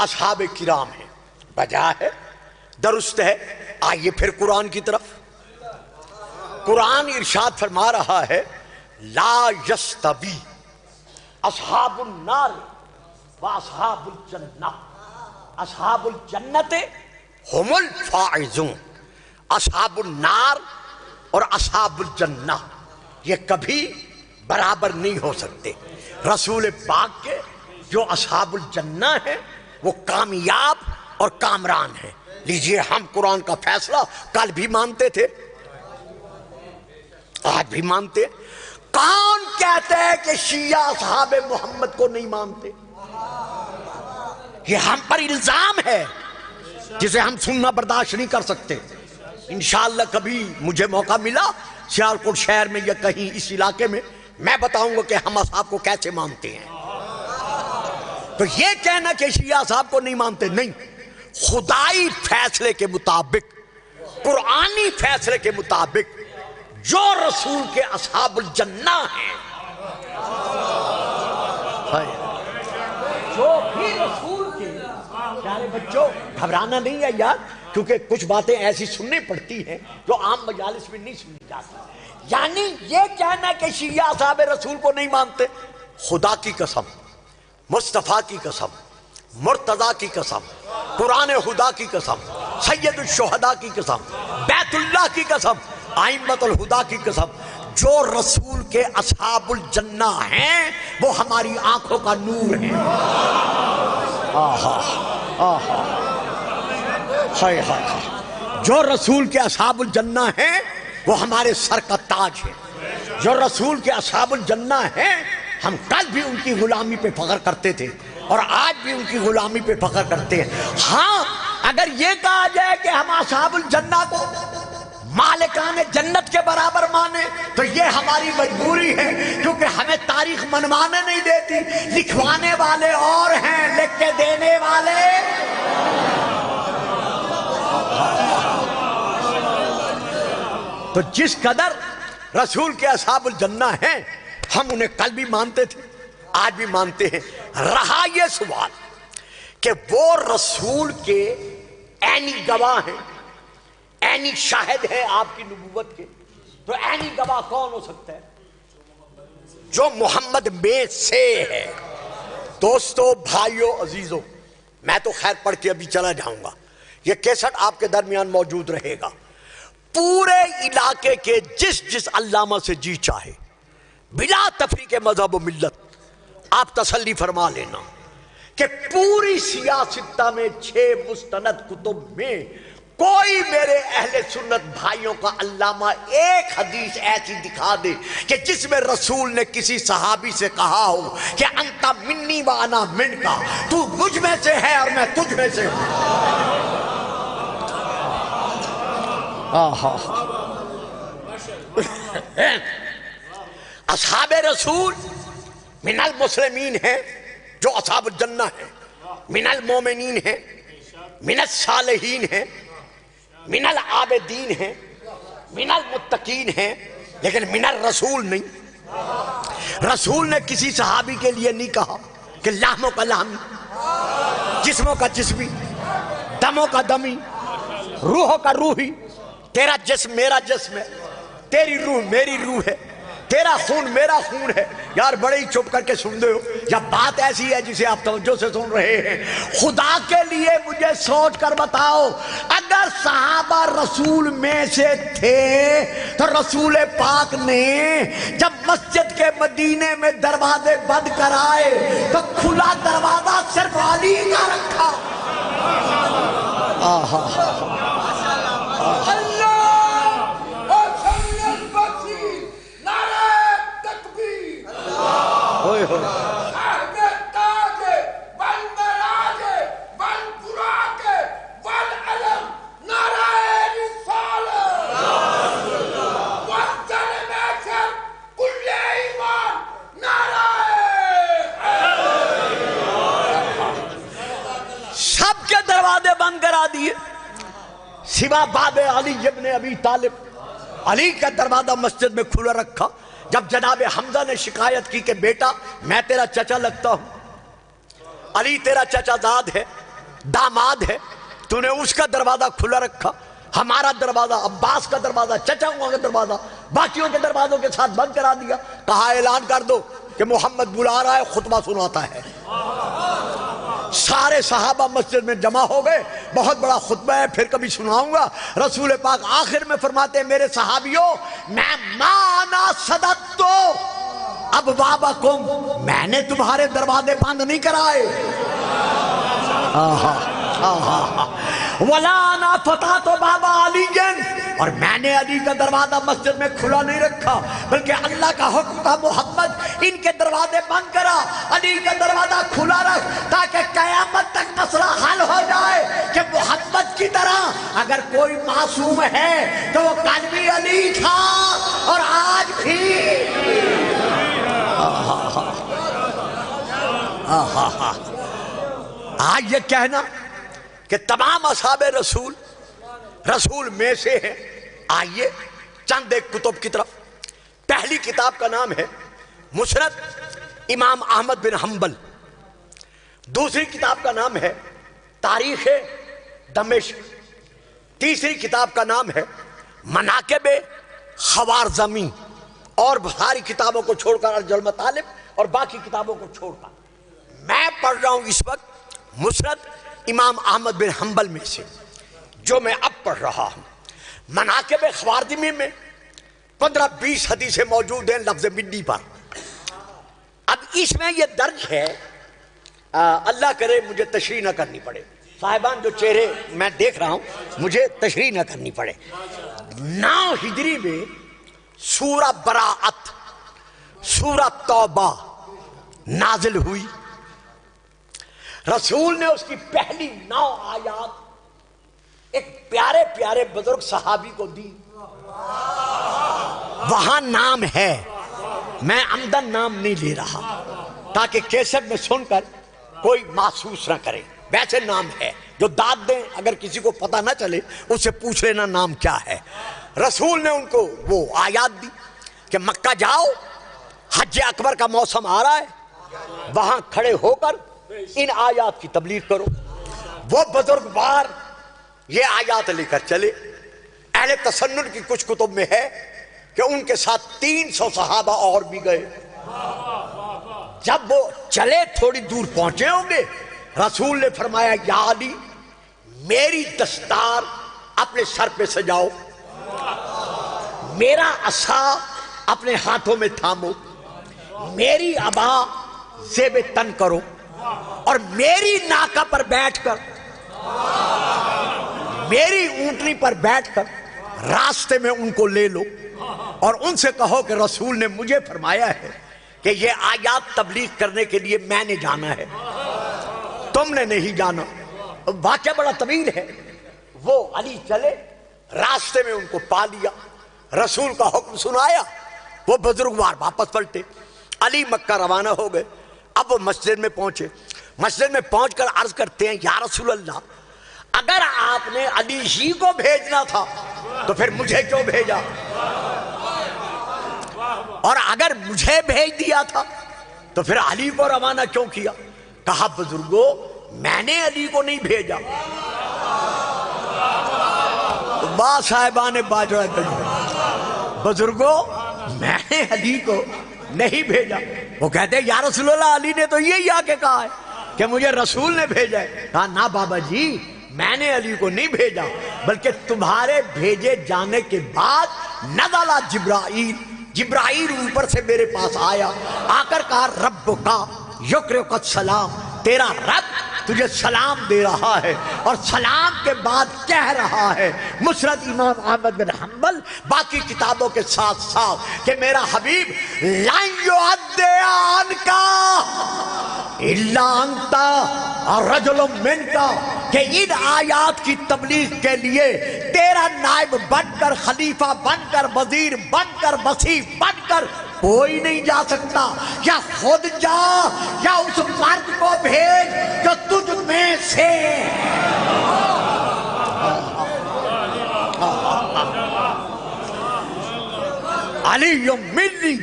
اصحاب کرام ہیں، بجا ہے، درست ہے۔ آئیے پھر قرآن کی طرف۔ قرآن ارشاد فرما رہا ہے لا یستوی اصحاب النار و اصحاب الجنہ، اصحاب الجنت ہم الفائزون، اصحاب النار اور اصحاب الجنہ یہ کبھی برابر نہیں ہو سکتے۔ رسول پاک کے جو اصحاب الجنہ ہیں وہ کامیاب اور کامران ہیں۔ لیجئے ہم قرآن کا فیصلہ کل بھی مانتے تھے، آج بھی مانتے۔ کون کہتے ہیں کہ شیعہ اصحاب محمد کو نہیں مانتے؟ یہ ہم پر الزام ہے جسے ہم سننا برداشت نہیں کر سکتے۔ انشاءاللہ کبھی مجھے موقع ملا سیالکوٹ شہر میں یا کہیں اس علاقے میں، میں بتاؤں گا کہ ہم اصحاب کو کیسے مانتے ہیں۔ تو یہ کہنا کہ شیعہ اصحاب کو نہیں مانتے، نہیں، خدائی فیصلے کے مطابق، قرآنی فیصلے کے مطابق جو رسول کے اصحاب الجنہ ہیں، جو بھی رسول کے، پیارے بچوں گھبرانا نہیں ہے یار، کیونکہ کچھ باتیں ایسی سننی پڑتی ہیں جو عام مجالس میں نہیں سنی جاتی۔ یعنی یہ کہنا کہ شیعہ اصحاب رسول کو نہیں مانتے، خدا کی قسم، مصطفیٰ کی قسم، مرتضیٰ کی قسم، قرآن خدا کی قسم، سید الشہداء کی قسم، بیت اللہ کی قسم، ائمۃ الہدیٰ کی قسم، جو رسول کے اصحاب الجنہ ہیں وہ ہماری آنکھوں کا نور ہیں۔ آہا آہا ہائے ہائے، جو رسول کے اصحاب الجنہ ہیں وہ ہمارے سر کا تاج ہے۔ جو رسول کے اصحاب الجنہ ہیں، ہم کل بھی ان کی غلامی پہ فخر کرتے تھے اور آج بھی ان کی غلامی پہ فخر کرتے ہیں۔ ہاں، اگر یہ کہا جائے کہ ہم اصحاب الجنہ کو مالکان جنت کے برابر مانے تو یہ ہماری مجبوری ہے، کیونکہ ہمیں تاریخ منوانے نہیں دیتی۔ لکھوانے والے اور ہیں، لکھ کے دینے والے۔ تو جس قدر رسول کے اصحاب الجنہ ہیں ہم انہیں کل بھی مانتے تھے، آج بھی مانتے ہیں۔ رہا یہ سوال کہ وہ رسول کے عینی گواہ ہیں، عینی شاہد ہیں آپ کی نبوت کے، تو عینی گواہ کون ہو سکتا ہے؟ جو محمد میں سے ہے۔ دوستو، بھائیو، عزیزو، میں تو خیر پڑھ کے ابھی چلا جاؤں گا، یہ کیسٹ آپ کے درمیان موجود رہے گا۔ پورے علاقے کے جس علامہ سے جی چاہے، بلا تفریق مذہب و ملت، آپ تسلی فرما لینا کہ پوری سیاستہ میں 6 مستند کتب میں کوئی میرے اہل سنت بھائیوں کا علامہ ایک حدیث ایسی دکھا دے کہ جس میں رسول نے کسی صحابی سے کہا ہو کہ انتا منی و انا من کا، تو مجھ میں سے ہے اور میں تجھ میں سے ہوں۔ اصحاب رسول من المسلمین ہیں جو اصحاب الجنہ ہیں، من المومنین ہیں، من الصالحین ہیں، من العابدین ہیں، من المتقین ہیں، لیکن من الرسول نہیں۔ رسول نے کسی صحابی کے لیے نہیں کہا کہ لحموں کا لحمی، جسموں کا جسمی، دموں کا دمی، روحوں کا روحی، تیرا جسم میرا جسم ہے، تیری روح میری روح ہے، تیرا خون میرا خون ہے۔ یار بڑے ہی چپ کر کے سن دے ہو، یا بات ایسی ہے جسے آپ توجہ سے سن رہے ہیں؟ خدا کے لیے مجھے سوچ کر بتاؤ، اگر صحابہ رسول میں سے تھے تو رسول پاک نے جب مسجد کے مدینے میں دروازے بند کرائے تو کھلا دروازہ صرف علی کا رکھا۔ سب کے دروازے بند کرا دیے سوا باب علی ابن ابی طالب۔ علی کا دروازہ مسجد میں کھلا رکھا۔ جب جناب حمزہ نے شکایت کی کہ بیٹا میں تیرا چچا لگتا ہوں، علی تیرا چچا داد ہے، داماد ہے، تو نے اس کا دروازہ کھلا رکھا، ہمارا دروازہ، عباس کا دروازہ، چچاؤں کا دروازہ باقیوں کے دروازوں کے ساتھ بند کرا دیا۔ کہا اعلان کر دو کہ محمد بلا رہا ہے، خطبہ سناتا ہے۔ سارے صحابہ مسجد میں جمع ہو گئے، بہت بڑا خطبہ ہے، پھر کبھی سناؤں گا۔ رسول پاک آخر میں فرماتے ہیں میرے صحابیوں میں مانا صدقتو اب بابکم، میں نے تمہارے دروازے بند نہیں کرائے، وَلَا أَنَا فَتَحْتُ بَابَ عَلِيٍّ، اور میں نے علی کا دروازہ مسجد میں کھلا نہیں رکھا، بلکہ اللہ کا حکم تھا محمد ان کے دروازے بند کرا، علی کا دروازہ کھلا رکھ تاکہ قیامت تک مسئلہ حل ہو جائے کہ محمد کی طرح اگر کوئی معصوم ہے تو وہ کل بھی علی تھا اور آج بھی۔ آج یہ کہنا کہ تمام اصحاب رسول میں سے ہیں۔ آئیے چند ایک کتب کی طرف۔ پہلی کتاب کا نام ہے مسند امام احمد بن حنبل، دوسری کتاب کا نام ہے تاریخ دمشق، تیسری کتاب کا نام ہے مناقب خوارزمی، اور ساری کتابوں کو چھوڑ کر ارج المطالب اور باقی کتابوں کو چھوڑ کر میں پڑھ رہا ہوں اس وقت مسند امام احمد بن حنبل میں سے، جو میں اب پڑھ رہا ہوں۔ مناقب خوارزمی میں 15-20 حدیثیں موجود ہیں لفظ مڈی پر۔ اب اس میں یہ درج ہے، اللہ کرے مجھے تشریح نہ کرنی پڑے، صاحبان جو چہرے میں دیکھ رہا ہوں مجھے تشریح نہ کرنی پڑے۔ 9 ہجری میں سورہ براءت، سورہ توبہ نازل ہوئی۔ رسول نے اس کی پہلی 9 آیات ایک پیارے پیارے بزرگ صحابی کو دی۔ وہاں نام ہے، میں عمدن نام نہیں لے رہا تاکہ کیسٹ میں سن کر کوئی محسوس نہ کرے، ویسے نام ہے، جو داد دیں اگر کسی کو پتہ نہ چلے اسے پوچھ لینا نام کیا ہے۔ رسول نے ان کو وہ آیات دی کہ مکہ جاؤ، حج اکبر کا موسم آ رہا ہے، وہاں کھڑے ہو کر ان آیات کی تبلیغ کرو۔ وہ بزرگ بار یہ آیات لے کر چلے۔ اہل تسنن کی کچھ کتب میں ہے کہ ان کے ساتھ 300 صحابہ اور بھی گئے۔ جب وہ چلے تھوڑی دور پہنچے ہوں گے، رسول نے فرمایا یا علی میری دستار اپنے سر پہ سجاؤ، میرا عصا اپنے ہاتھوں میں تھامو، میری عبا زیب تن کرو، اور میری ناکہ پر بیٹھ کر، میری اونٹنی پر بیٹھ کر راستے میں ان کو لے لو، اور ان سے کہو کہ رسول نے مجھے فرمایا ہے کہ یہ آیات تبلیغ کرنے کے لیے میں نے جانا ہے، تم نے نہیں جانا۔ واقعہ بڑا طویل ہے۔ وہ علی چلے، راستے میں ان کو پا لیا، رسول کا حکم سنایا، وہ بزرگوار واپس پلٹے، علی مکہ روانہ ہو گئے۔ اب وہ مسجد میں پہنچے، مسجد میں پہنچ کر عرض کرتے ہیں یا رسول اللہ اگر آپ نے علی ہی کو بھیجنا تھا تو پھر مجھے کیوں بھیجا، اور اگر مجھے بھیج دیا تھا تو پھر علی کو روانہ کیوں کیا؟ کہا بزرگوں میں نے علی کو نہیں بھیجا۔ با صاحبان باجرہ بزرگوں میں نے علی کو نہیں بھیجا۔ وہ کہتے ہیں یا رسول اللہ علی نے تو یہی آ کے کہا ہے کہ مجھے رسول نے بھیجا ہے۔ کہا نا بابا جی میں نے علی کو نہیں بھیجا، بلکہ تمہارے بھیجے جانے کے بعد نزل جبرائیل اوپر سے میرے پاس آیا، آ کر کہا رب کا یقرئک السلام، تیرا رب تجھے سلام دے رہا ہے، اور سلام کے بعد کہہ رہا ہے مسند امام احمد بن حنبل باقی کتابوں کے ساتھ ساتھ کہ میرا حبیب لن یعدی عنک الا انت اور رجل منک، کہ ان آیات کی تبلیغ کے لیے تیرا نائب بن کر، خلیفہ بن کر، وزیر بن کر، وصیف بن کر کوئی نہیں جا سکتا، یا خود جا یا اس مرد کو بھیج جو تجھ میں سے۔ علی منی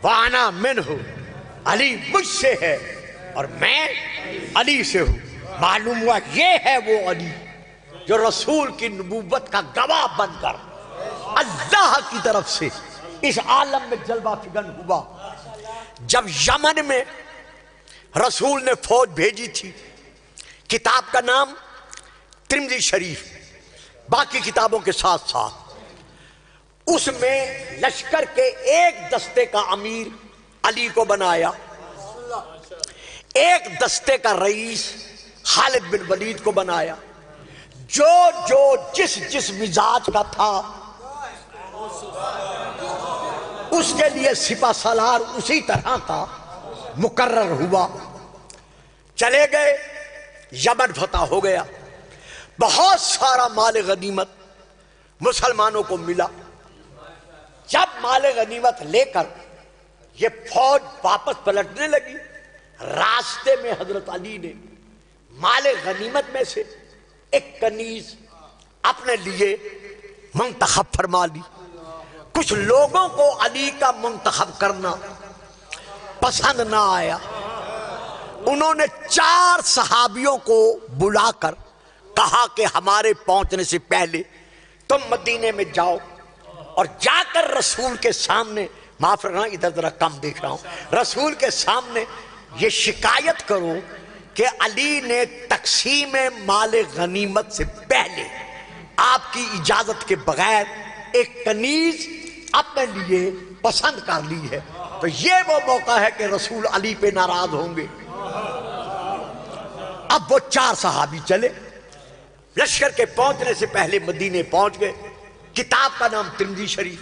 وانا منہ، علی مجھ سے ہے اور میں علی سے ہوں۔ معلوم ہوا یہ ہے وہ علی جو رسول کی نبوت کا گواہ بن کر اللہ کی طرف سے اس عالم میں جلوہ فگن ہوا۔ جب یمن میں رسول نے فوج بھیجی تھی، کتاب کا نام ترمذی شریف باقی کتابوں کے ساتھ ساتھ اس میں لشکر کے ایک دستے کا امیر علی کو بنایا، ایک دستے کا رئیس خالد بن ولید کو بنایا، جو جس مزاج کا تھا اس کے لیے سپہ سالار اسی طرح کا مقرر ہوا۔ چلے گئے، یمن فتح ہو گیا، بہت سارا مال غنیمت مسلمانوں کو ملا۔ جب مال غنیمت لے کر یہ فوج واپس پلٹنے لگی، راستے میں حضرت علی نے مال غنیمت میں سے ایک کنیز اپنے لیے منتخب فرما لی۔ کچھ لوگوں کو علی کا منتخب کرنا پسند نہ آیا، انہوں نے 4 صحابیوں کو بلا کر کہا کہ ہمارے پہنچنے سے پہلے تم مدینے میں جاؤ اور جا کر رسول کے سامنے، معاف رکھنا ادھر ذرا کم دیکھ رہا ہوں، رسول کے سامنے یہ شکایت کرو کہ علی نے تقسیم مال غنیمت سے پہلے آپ کی اجازت کے بغیر ایک کنیز اپنے لیے پسند کر لی ہے، تو یہ وہ موقع ہے کہ رسول علی پہ ناراض ہوں گے۔ اب وہ 4 صحابی چلے، لشکر کے پہنچنے سے پہلے مدینے پہنچ گئے، کتاب کا نام ترمذی شریف۔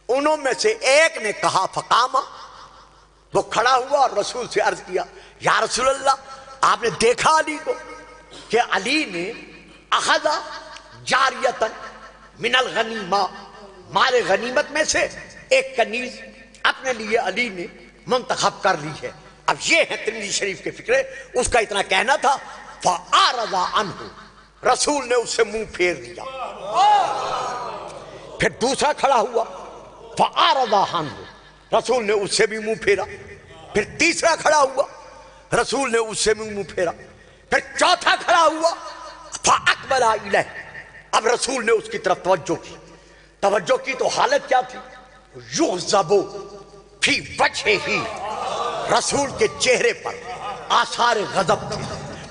انہوں میں سے ایک نے کہا فقامہ، وہ کھڑا ہوا اور رسول سے عرض کیا یا رسول اللہ، آپ نے دیکھا علی کو کہ علی نے اخذا جاریتن من الغنیمہ، مال غنیمت میں سے ایک کنیز اپنے لیے علی نے منتخب کر لی ہے۔ اب یہ ہے ترمذی شریف کے فکرے، اس کا اتنا کہنا تھا فَأَعْرَضَ عَنْهُ، رسول نے اس سے منہ پھیر دیا۔ پھر دوسرا کھڑا ہوا فَأَعْرَضَ عَنْهُ، رسول نے اس سے بھی منہ پھیرا۔ پھر تیسرا کھڑا ہوا، رسول نے اس سے بھی منہ پھیرا۔ پھر چوتھا کھڑا ہوا فَأَقْبَلَ إِلَيْهِ، اب رسول نے اس کی طرف توجہ کی تو حالت کیا تھی؟ یغضب فی وجہہ، رسول کے چہرے پر آثار غضب تھے۔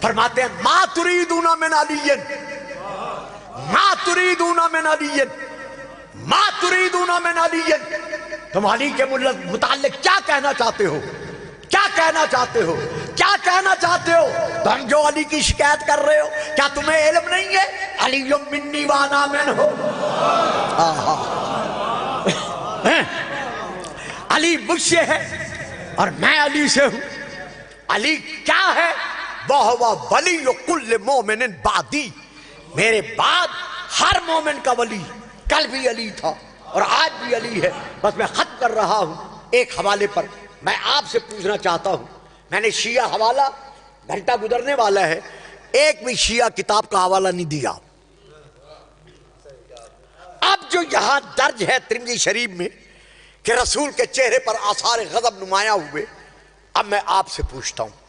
فرماتے ہیں ما تريدون من علی، ما تريدون من علی، ما تريدون من علی، تم علی کے متعلق کیا کہنا چاہتے ہو؟ کیا کہنا چاہتے ہو؟ کیا کہنا چاہتے ہو؟ تم جو علی کی شکایت کر رہے ہو، کیا تمہیں علم نہیں ہے علی منی وانا منہ؟ علی مجھ سے ہے اور میں علی سے ہوں۔ علی کیا ہے؟ وَهُوَ وَلِيُّ كُلِّ مُؤْمِنٍ بَعْدِي، میرے بعد ہر مومن کا ولی، کل بھی علی تھا اور آج بھی علی ہے۔ بس میں ختم کر رہا ہوں ایک حوالے پر، میں آپ سے پوچھنا چاہتا ہوں، میں نے شیعہ حوالہ، گھنٹہ گزرنے والا ہے، ایک بھی شیعہ کتاب کا حوالہ نہیں دیا۔ اب جو یہاں درج ہے ترمذی شریف میں کہ رسول کے چہرے پر آثار غضب نمایاں ہوئے، اب میں آپ سے پوچھتا ہوں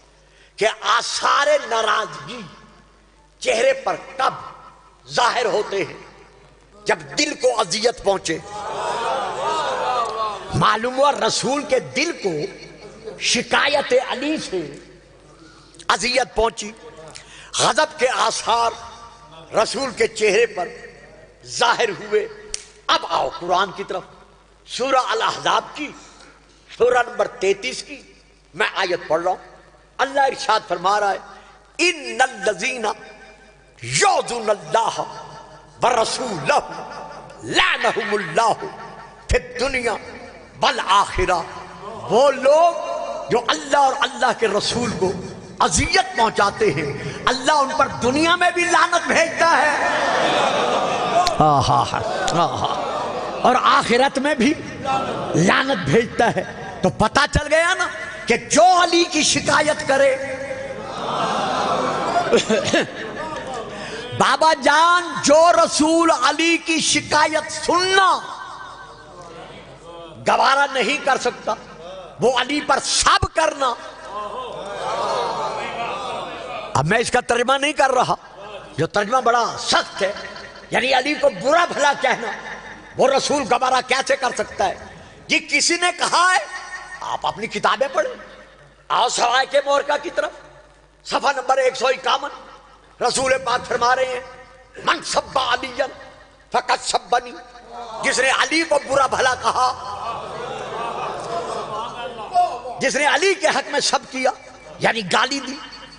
کہ آثار ناراضگی چہرے پر کب ظاہر ہوتے ہیں؟ جب دل کو اذیت پہنچے۔ معلوم ہوا رسول کے دل کو شکایت علی سے اذیت پہنچی، غضب کے آثار رسول کے چہرے پر ظاہر ہوئے۔ اب آؤ قرآن کی طرف، سورہ الاحزاب کی سورہ نمبر 33 کی میں آیت پڑھ رہا ہوں۔ اللہ ارشاد فرما رہا ہے ان الذین یؤذون اللہ ورسولہ لعنہم اللہ فی الدنیا والآخرہ، وہ لوگ جو اللہ اور اللہ کے رسول کو اذیت پہنچاتے ہیں، اللہ ان پر دنیا میں بھی لعنت بھیجتا ہے اور آخرت میں بھی لعنت بھیجتا ہے۔ تو پتہ چل گیا نا کہ جو علی کی شکایت کرے، بابا جان جو رسول علی کی شکایت سننا گوارا نہیں کر سکتا، وہ علی پر سب کرنا۔ اب میں اس کا ترجمہ نہیں کر رہا، جو ترجمہ بڑا سخت ہے، یعنی علی کو برا بھلا کہنا وہ رسول گوارا کیسے کر سکتا ہے؟ جی کسی نے کہا ہے، آپ اپنی کتابیں پڑھیں، آؤ سرائے کے مورکہ کی طرف، صفحہ نمبر 151، رسول پاک فرما رہے ہیں من سب علی فقط سبنی، جس نے علی کو برا بھلا کہا، جس نے علی کے حق میں سب کیا یعنی گالی دی،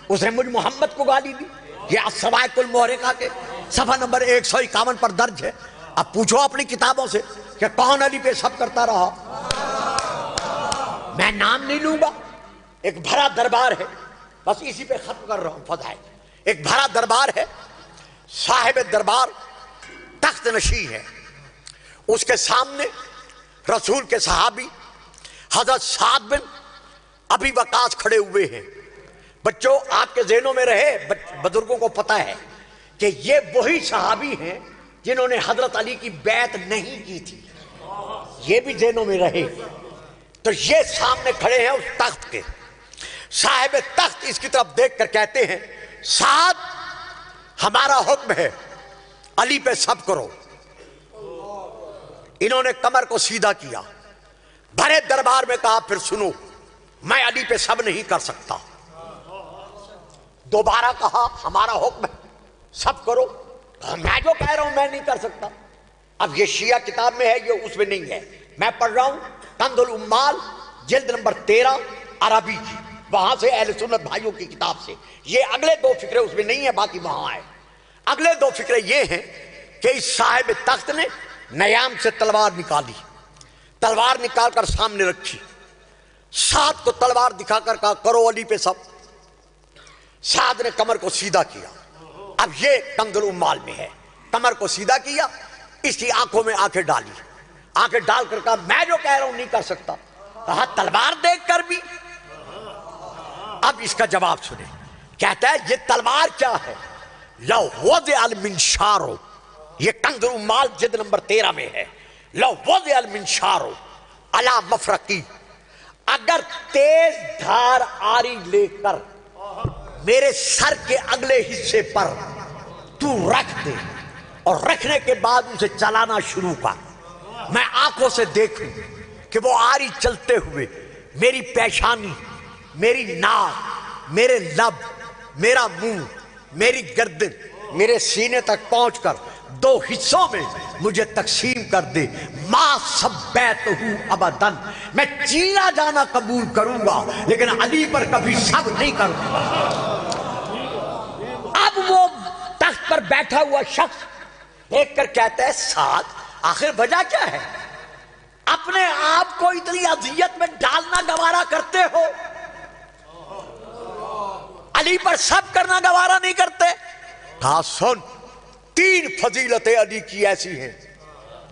اس نے مجھ محمد کو گالی دی۔ یہ الصواعق المحرقہ کے صفحہ نمبر 151 پر درج ہے۔ اب پوچھو اپنی کتابوں سے کہ کون علی پہ سب کرتا رہا؟ میں نام نہیں لوں گا، ایک بھرا دربار ہے، بس اسی پہ ختم کر رہا ہوں فضائل۔ ایک بھرا دربار ہے، صاحب دربار تخت نشین ہے، اس کے سامنے رسول کے صحابی حضرت سعد بن ابی وقاص کھڑے ہوئے ہیں۔ بچوں آپ کے ذہنوں میں رہے، بزرگوں کو پتہ ہے کہ یہ وہی صحابی ہیں جنہوں نے حضرت علی کی بیعت نہیں کی تھی، یہ بھی ذہنوں میں رہے۔ تو یہ سامنے کھڑے ہیں اس تخت کے، صاحب تخت اس کی طرف دیکھ کر کہتے ہیں سعد ہمارا حکم ہے علی پہ سب کرو۔ انہوں نے کمر کو سیدھا کیا، بھرے دربار میں کہا پھر سنو میں علی پہ سب نہیں کر سکتا۔ دوبارہ کہا ہمارا حکم ہے سب کرو، میں جو کہہ رہا ہوں میں نہیں کر سکتا۔ اب یہ شیعہ کتاب میں ہے، یہ اس میں نہیں ہے، میں پڑھ رہا ہوں کنز العمال جلد نمبر 13 عربی کی، وہاں سے اہل سنت بھائیوں کی کتاب سے۔ یہ اگلے دو فکرے اس میں نہیں ہے، باقی وہاں ہے۔ اگلے دو فکرے یہ ہیں کہ اس صاحب تخت نے نیام سے تلوار نکالی، تلوار نکال کر سامنے رکھی، سعد کو تلوار دکھا کر کہا کرو علی پہ سب۔ سعد نے کمر کو سیدھا کیا۔ اب یہ کنز العمال میں ہے، کمر کو سیدھا کیا، اس کی آنکھوں میں آنکھیں ڈالی، آنکھیں ڈال کر کہا میں جو کہہ رہا ہوں نہیں کر سکتا۔ کہا تلوار دیکھ کر بھی؟ اب اس کا جواب سنیں، کہتا ہے یہ تلوار کیا ہے؟ لو وضع المنشار، یہ کنز العمال جلد نمبر 13 میں ہے، لو وضع المنشار علی مفرقی، اگر تیز دھار آری لے کر میرے سر کے اگلے حصے پر تو رکھ دے اور رکھنے کے بعد اسے چلانا شروع کر، میں آنکھوں سے دیکھوں کہ وہ آری چلتے ہوئے میری پیشانی، میری ناک، میرے لب، میرا منہ، میری گردن، میرے سینے تک پہنچ کر دو حصوں میں مجھے تقسیم کر دے، ما سبیتہ ابداً، میں چینا جانا قبول کروں گا لیکن علی پر کبھی سب نہیں کروں گا۔ اب وہ تخت پر بیٹھا ہوا شخص دیکھ کر کہتا ہے سعد آخر وجہ کیا ہے؟ اپنے آپ کو اتنی اذیت میں ڈالنا گوارا کرتے ہو، علی پر سب کرنا گوارا نہیں کرتے؟ کہا سن، 3 فضیلتیں علی کی ایسی ہیں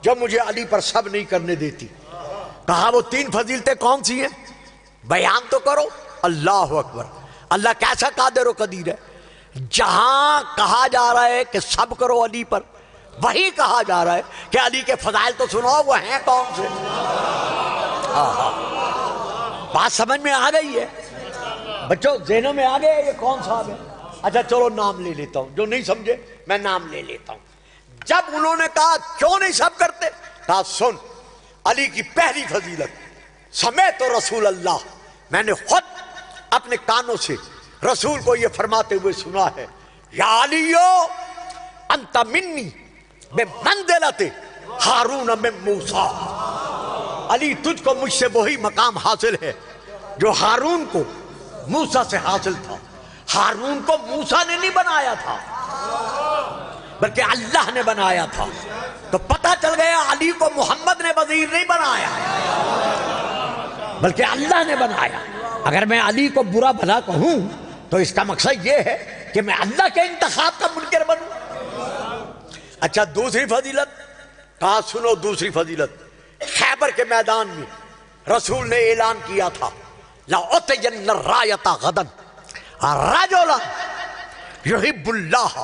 جو مجھے علی پر سب نہیں کرنے دیتی۔ کہا وہ 3 فضیلتیں کون سی ہیں؟ بیان تو کرو۔ اللہ اکبر، اللہ کیسا قادر و قدیر ہے، جہاں کہا جا رہا ہے کہ سب کرو علی پر، وہی کہا جا رہا ہے کہ علی کے فضائل تو سنو، وہ ہیں کون سے؟ بات سمجھ میں آ گئی ہے بچوں، ذہنوں میں آ گئے یہ کون صاحب ہے؟ اچھا چلو نام لے لیتا ہوں، جو نہیں سمجھے میں نام لے لیتا ہوں۔ جب انہوں نے کہا کیوں نہیں سب کرتے، کہا سن، علی کی پہلی فضیلت سمیت رسول اللہ، میں نے خود اپنے کانوں سے رسول کو یہ فرماتے ہوئے سنا ہے، یا علیو انت منی بمنزلت ہارون من موسیٰ، علی تجھ کو مجھ سے وہی مقام حاصل ہے جو ہارون کو موسیٰ سے حاصل تھا۔ ہارون کو موسیٰ نے نہیں بنایا تھا بلکہ اللہ نے بنایا تھا، تو پتہ چل گیا علی کو محمد نے وزیر نہیں بنایا بلکہ اللہ نے بنایا۔ اگر میں علی کو برا بھلا کہوں تو اس کا مقصد یہ ہے کہ میں اللہ کے انتخاب کا منکر بنوں۔ اچھا دوسری فضیلت، کہا سنو دوسری فضیلت، خیبر کے میدان میں رسول نے اعلان کیا تھا لَأُعْطِيَنَّ الرَّایَةَ غَدًا رَجُلًا يُحِبُّ اللَّهَ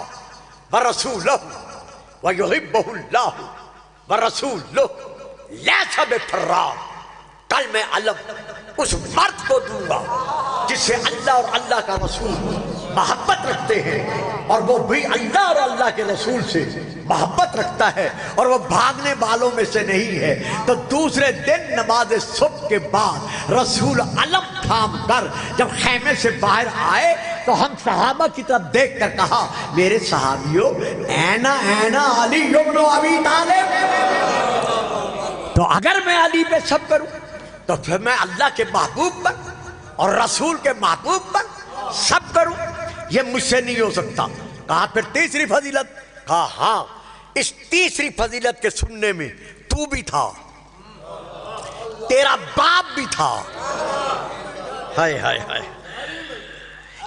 وَرَسُولَهُ وَيُحِبُّهُ اللَّهُ وَرَسُولُهُ لَيْسَ بِفَرَّارٍ، کل میں علم اس مرد کو دوں گا جس سے اللہ اور اللہ کا رسول محبت رکھتے ہیں اور وہ بھی اللہ اور اللہ کے رسول سے محبت رکھتا ہے اور وہ بھاگنے والوں میں سے نہیں ہے، تو دوسرے دن نماز صبح کے بعد رسول علم تھام کر جب خیمے سے باہر آئے تو ہم صحابہ کی طرف دیکھ کر کہا میرے صحابیوں اینا اینا علی ابن ابی طالب، تو اگر میں علی پہ سب کروں تو پھر میں اللہ کے محبوب پر اور رسول کے محبوب پر سب کروں، یہ مجھ سے نہیں ہو سکتا۔ کہا پھر تیسری فضیلت؟ کہا ہاں، اس تیسری فضیلت کے سننے میں تو بھی تھا، تیرا باپ بھی تھا، ہائے ہائے ہائے،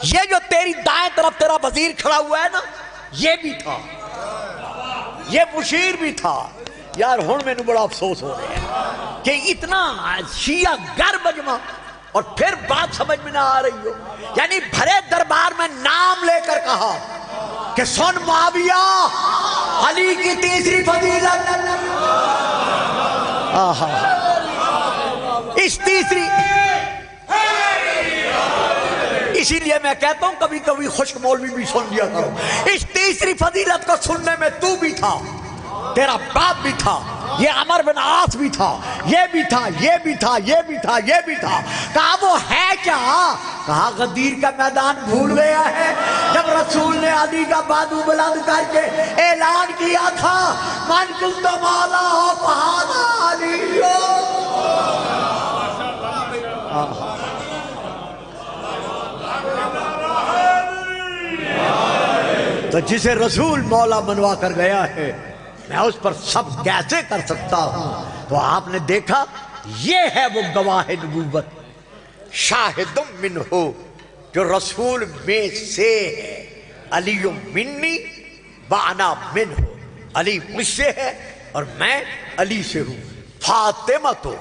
یہ جو تیری دائیں طرف تیرا وزیر کھڑا ہوا ہے نا یہ بھی تھا، یہ مشیر بھی تھا۔ یار ہن میں نے بڑا افسوس ہو رہا ہے کہ اتنا شیعہ گر مجمع اور پھر بات سمجھ میں نہ آ رہی ہو، یعنی بھرے دربار میں نام لے کر کہا کہ سن معاویہ علی کی تیسری فضیلت، اس تیسری، اسی لیے میں کہتا ہوں کبھی کبھی خشک مولوی بھی سن لیا کرو، اس تیسری فضیلت کو سننے میں تو بھی تھا، تیرا باپ بھی تھا، یہ عمر بن عاص بھی تھا، یہ بھی تھا، یہ بھی تھا، یہ بھی تھا، یہ بھی تھا۔ کہا وہ ہے کیا؟ کہا غدیر کا میدان بھول گیا ہے جب رسول نے علی کا بازو بلند کر کے اعلان کیا تھا من کنت مولا فہذا علی۔ تو جسے رسول مولا منوا کر گیا ہے میں اس پر سب کیسے کر سکتا ہوں؟ تو آپ نے دیکھا یہ ہے وہ گواہ نبوت، شاہد منہ، جو رسول میں سے ہے، علی منی وانا منہ، علی مجھ سے ہے اور میں علی سے ہوں، فاطمہ تو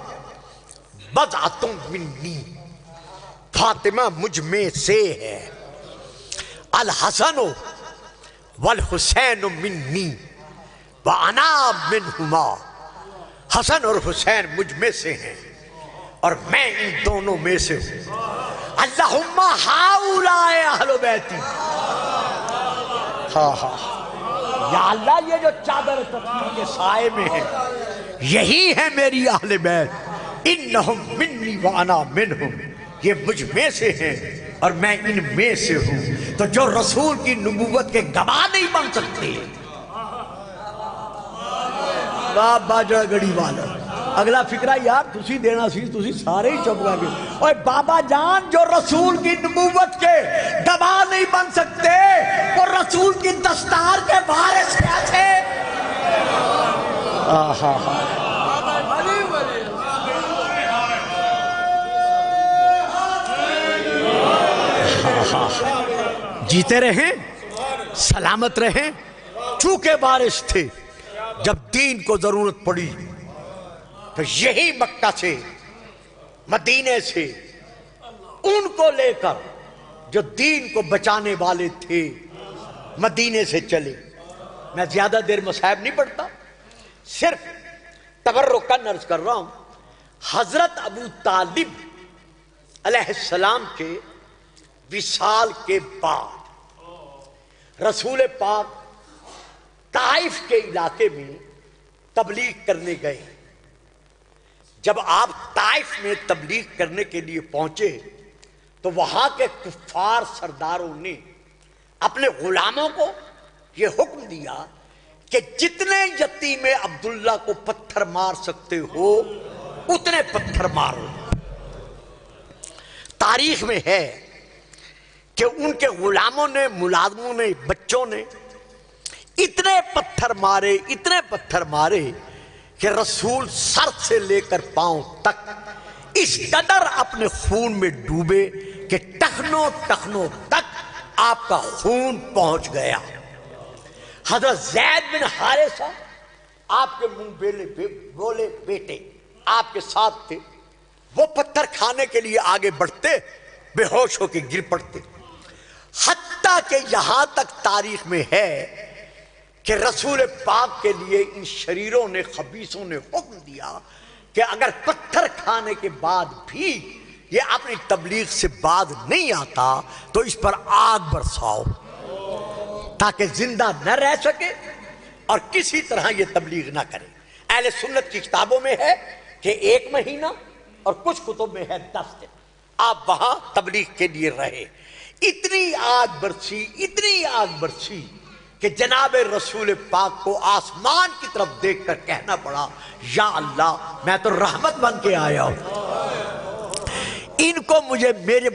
بضعۃ منی، فاطمہ مجھ میں سے ہے، الحسن والحسین منی وَأَنَا مِنْهُمَا، حسن اور حسین مجھ میں سے ہیں اور میں ان دونوں میں سے ہوں۔ اللہم ہؤلاء اہل بیتی، یا اللہ یہ جو چادر تقدیر کے سائے میں ہیں یہی ہے میری اہل بیت، انہم منی وَأَنَا مِنْهُمْ، یہ مجھ میں سے ہیں اور میں ان میں سے ہوں۔ تو جو رسول کی نبوت کے گواہ نہیں بن سکتے، باجا گڑی والا اگلا فکرہ یار تسی دینا سی، تسی سارے ہی چپ گئے۔ اوے بابا جان جو رسول کی نبوت کے گواہ نہیں بن سکتے وہ رسول کی دستار کے وارث کیسے؟ جیتے رہیں، سلامت رہیں، چونکہ وارث تھے۔ جب دین کو ضرورت پڑی تو یہی مکہ سے، مدینے سے ان کو لے کر جو دین کو بچانے والے تھے مدینے سے چلے۔ میں زیادہ دیر مصائب نہیں پڑھتا، صرف تبرکاً عرض کر رہا ہوں۔ حضرت ابو طالب علیہ السلام کے وصال کے بعد رسول پاک طائف کے علاقے میں تبلیغ کرنے گئے۔ جب آپ طائف میں تبلیغ کرنے کے لیے پہنچے تو وہاں کے کفار سرداروں نے اپنے غلاموں کو یہ حکم دیا کہ جتنے یتیم عبداللہ کو پتھر مار سکتے ہو اتنے پتھر مارو۔ تاریخ میں ہے کہ ان کے غلاموں نے، ملازموں نے، بچوں نے اتنے پتھر مارے، اتنے پتھر مارے کہ رسول سر سے لے کر پاؤں تک اس قدر اپنے خون میں ڈوبے کہ ٹخنوں ٹخنوں تک آپ کا خون پہنچ گیا۔ حضرت زید بن حارثہ آپ کے منہ بولے بیٹے آپ کے ساتھ تھے، وہ پتھر کھانے کے لیے آگے بڑھتے، بے ہوش ہو کے گر پڑتے، حتیٰ کہ یہاں تک تاریخ میں ہے کہ رسول پاک کے لیے ان شریروں نے، خبیثوں نے حکم دیا کہ اگر پتھر کھانے کے بعد بھی یہ اپنی تبلیغ سے باز نہیں آتا تو اس پر آگ برساؤ تاکہ زندہ نہ رہ سکے اور کسی طرح یہ تبلیغ نہ کرے۔ اہل سنت کی کتابوں میں ہے کہ 1 مہینہ اور کچھ کتب میں ہے 10 دن آپ وہاں تبلیغ کے لیے رہے۔ اتنی آگ برسی کہ جناب رسول پاک کو آسمان کی طرف دیکھ کر کہنا پڑا یا اللہ میں تو رحمت بن کے آیا ہوں، ان کو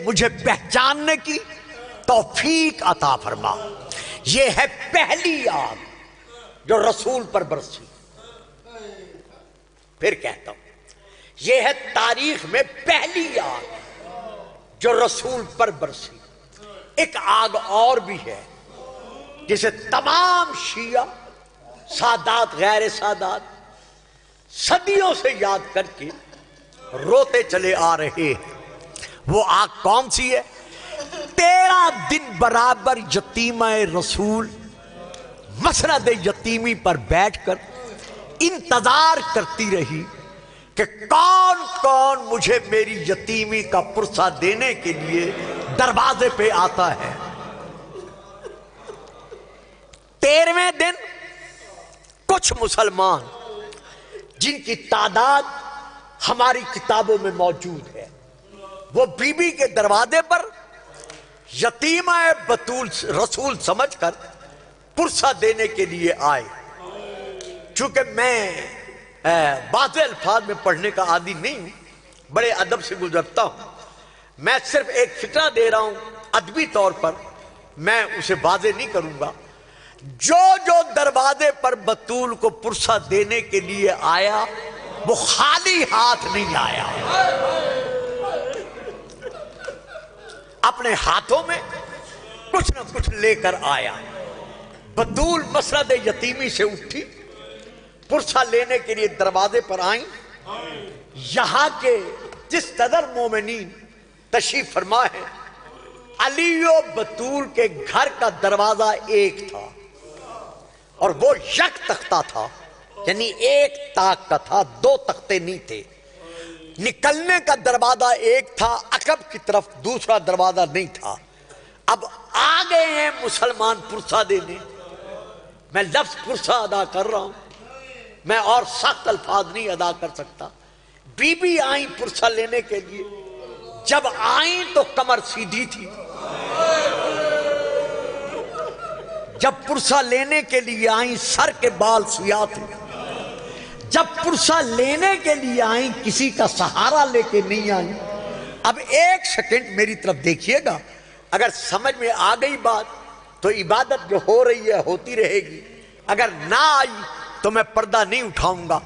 مجھے پہچاننے کی توفیق عطا فرما۔ یہ ہے پہلی آگ جو رسول پر برسی۔ پھر کہتا ہوں یہ ہے تاریخ میں پہلی آگ جو رسول پر برسی۔ ایک آگ اور بھی ہے جسے تمام شیعہ سادات غیر سادات صدیوں سے یاد کر کے روتے چلے آ رہے ہیں۔ وہ آگ کون سی ہے؟ 13 دن برابر یتیمہ رسول مسند یتیمی پر بیٹھ کر انتظار کرتی رہی کہ کون مجھے میری یتیمی کا پرسہ دینے کے لیے دروازے پہ آتا ہے۔ 13ویں دن کچھ مسلمان جن کی تعداد ہماری کتابوں میں موجود ہے وہ بی بی کے دروازے پر یتیمہ بطول رسول سمجھ کر پرسہ دینے کے لیے آئے۔ چونکہ میں بعض الفاظ میں پڑھنے کا عادی نہیں ہوں، بڑے ادب سے گزرتا ہوں، میں صرف ایک فکرہ دے رہا ہوں ادبی طور پر، میں اسے واضح نہیں کروں گا۔ جو دروازے پر بطول کو پرسہ دینے کے لیے آیا وہ خالی ہاتھ نہیں آیا، اپنے ہاتھوں میں کچھ نہ کچھ لے کر آیا۔ بطول مسند یتیمی سے اٹھی، پرسہ لینے کے لیے دروازے پر آئیں۔ یہاں کے جس قدر مومنین تشریف فرما ہے، علی و بطول کے گھر کا دروازہ ایک تھا اور وہ یک تختہ تھا، یعنی ایک تاک کا تھا، 2 تختے نہیں تھے۔ نکلنے کا دروازہ ایک تھا، عقب کی طرف دوسرا دروازہ نہیں تھا۔ اب آ گئے ہیں مسلمان پرسہ دینے، میں لفظ پرسہ ادا کر رہا ہوں، میں اور سخت الفاظ نہیں ادا کر سکتا۔ بی بی آئیں پرسہ لینے کے لیے، جب آئیں تو کمر سیدھی تھی، جب پرسہ لینے کے لیے آئیں سر کے بال سیاہ تھے، جب پرسہ لینے کے لیے آئیں کسی کا سہارا لے کے نہیں آئیں۔ اب 1 سیکنڈ میری طرف دیکھیے گا، اگر سمجھ میں آ گئی بات تو عبادت جو ہو رہی ہے ہوتی رہے گی، اگر نہ آئی تو میں پردہ نہیں اٹھاؤں گا۔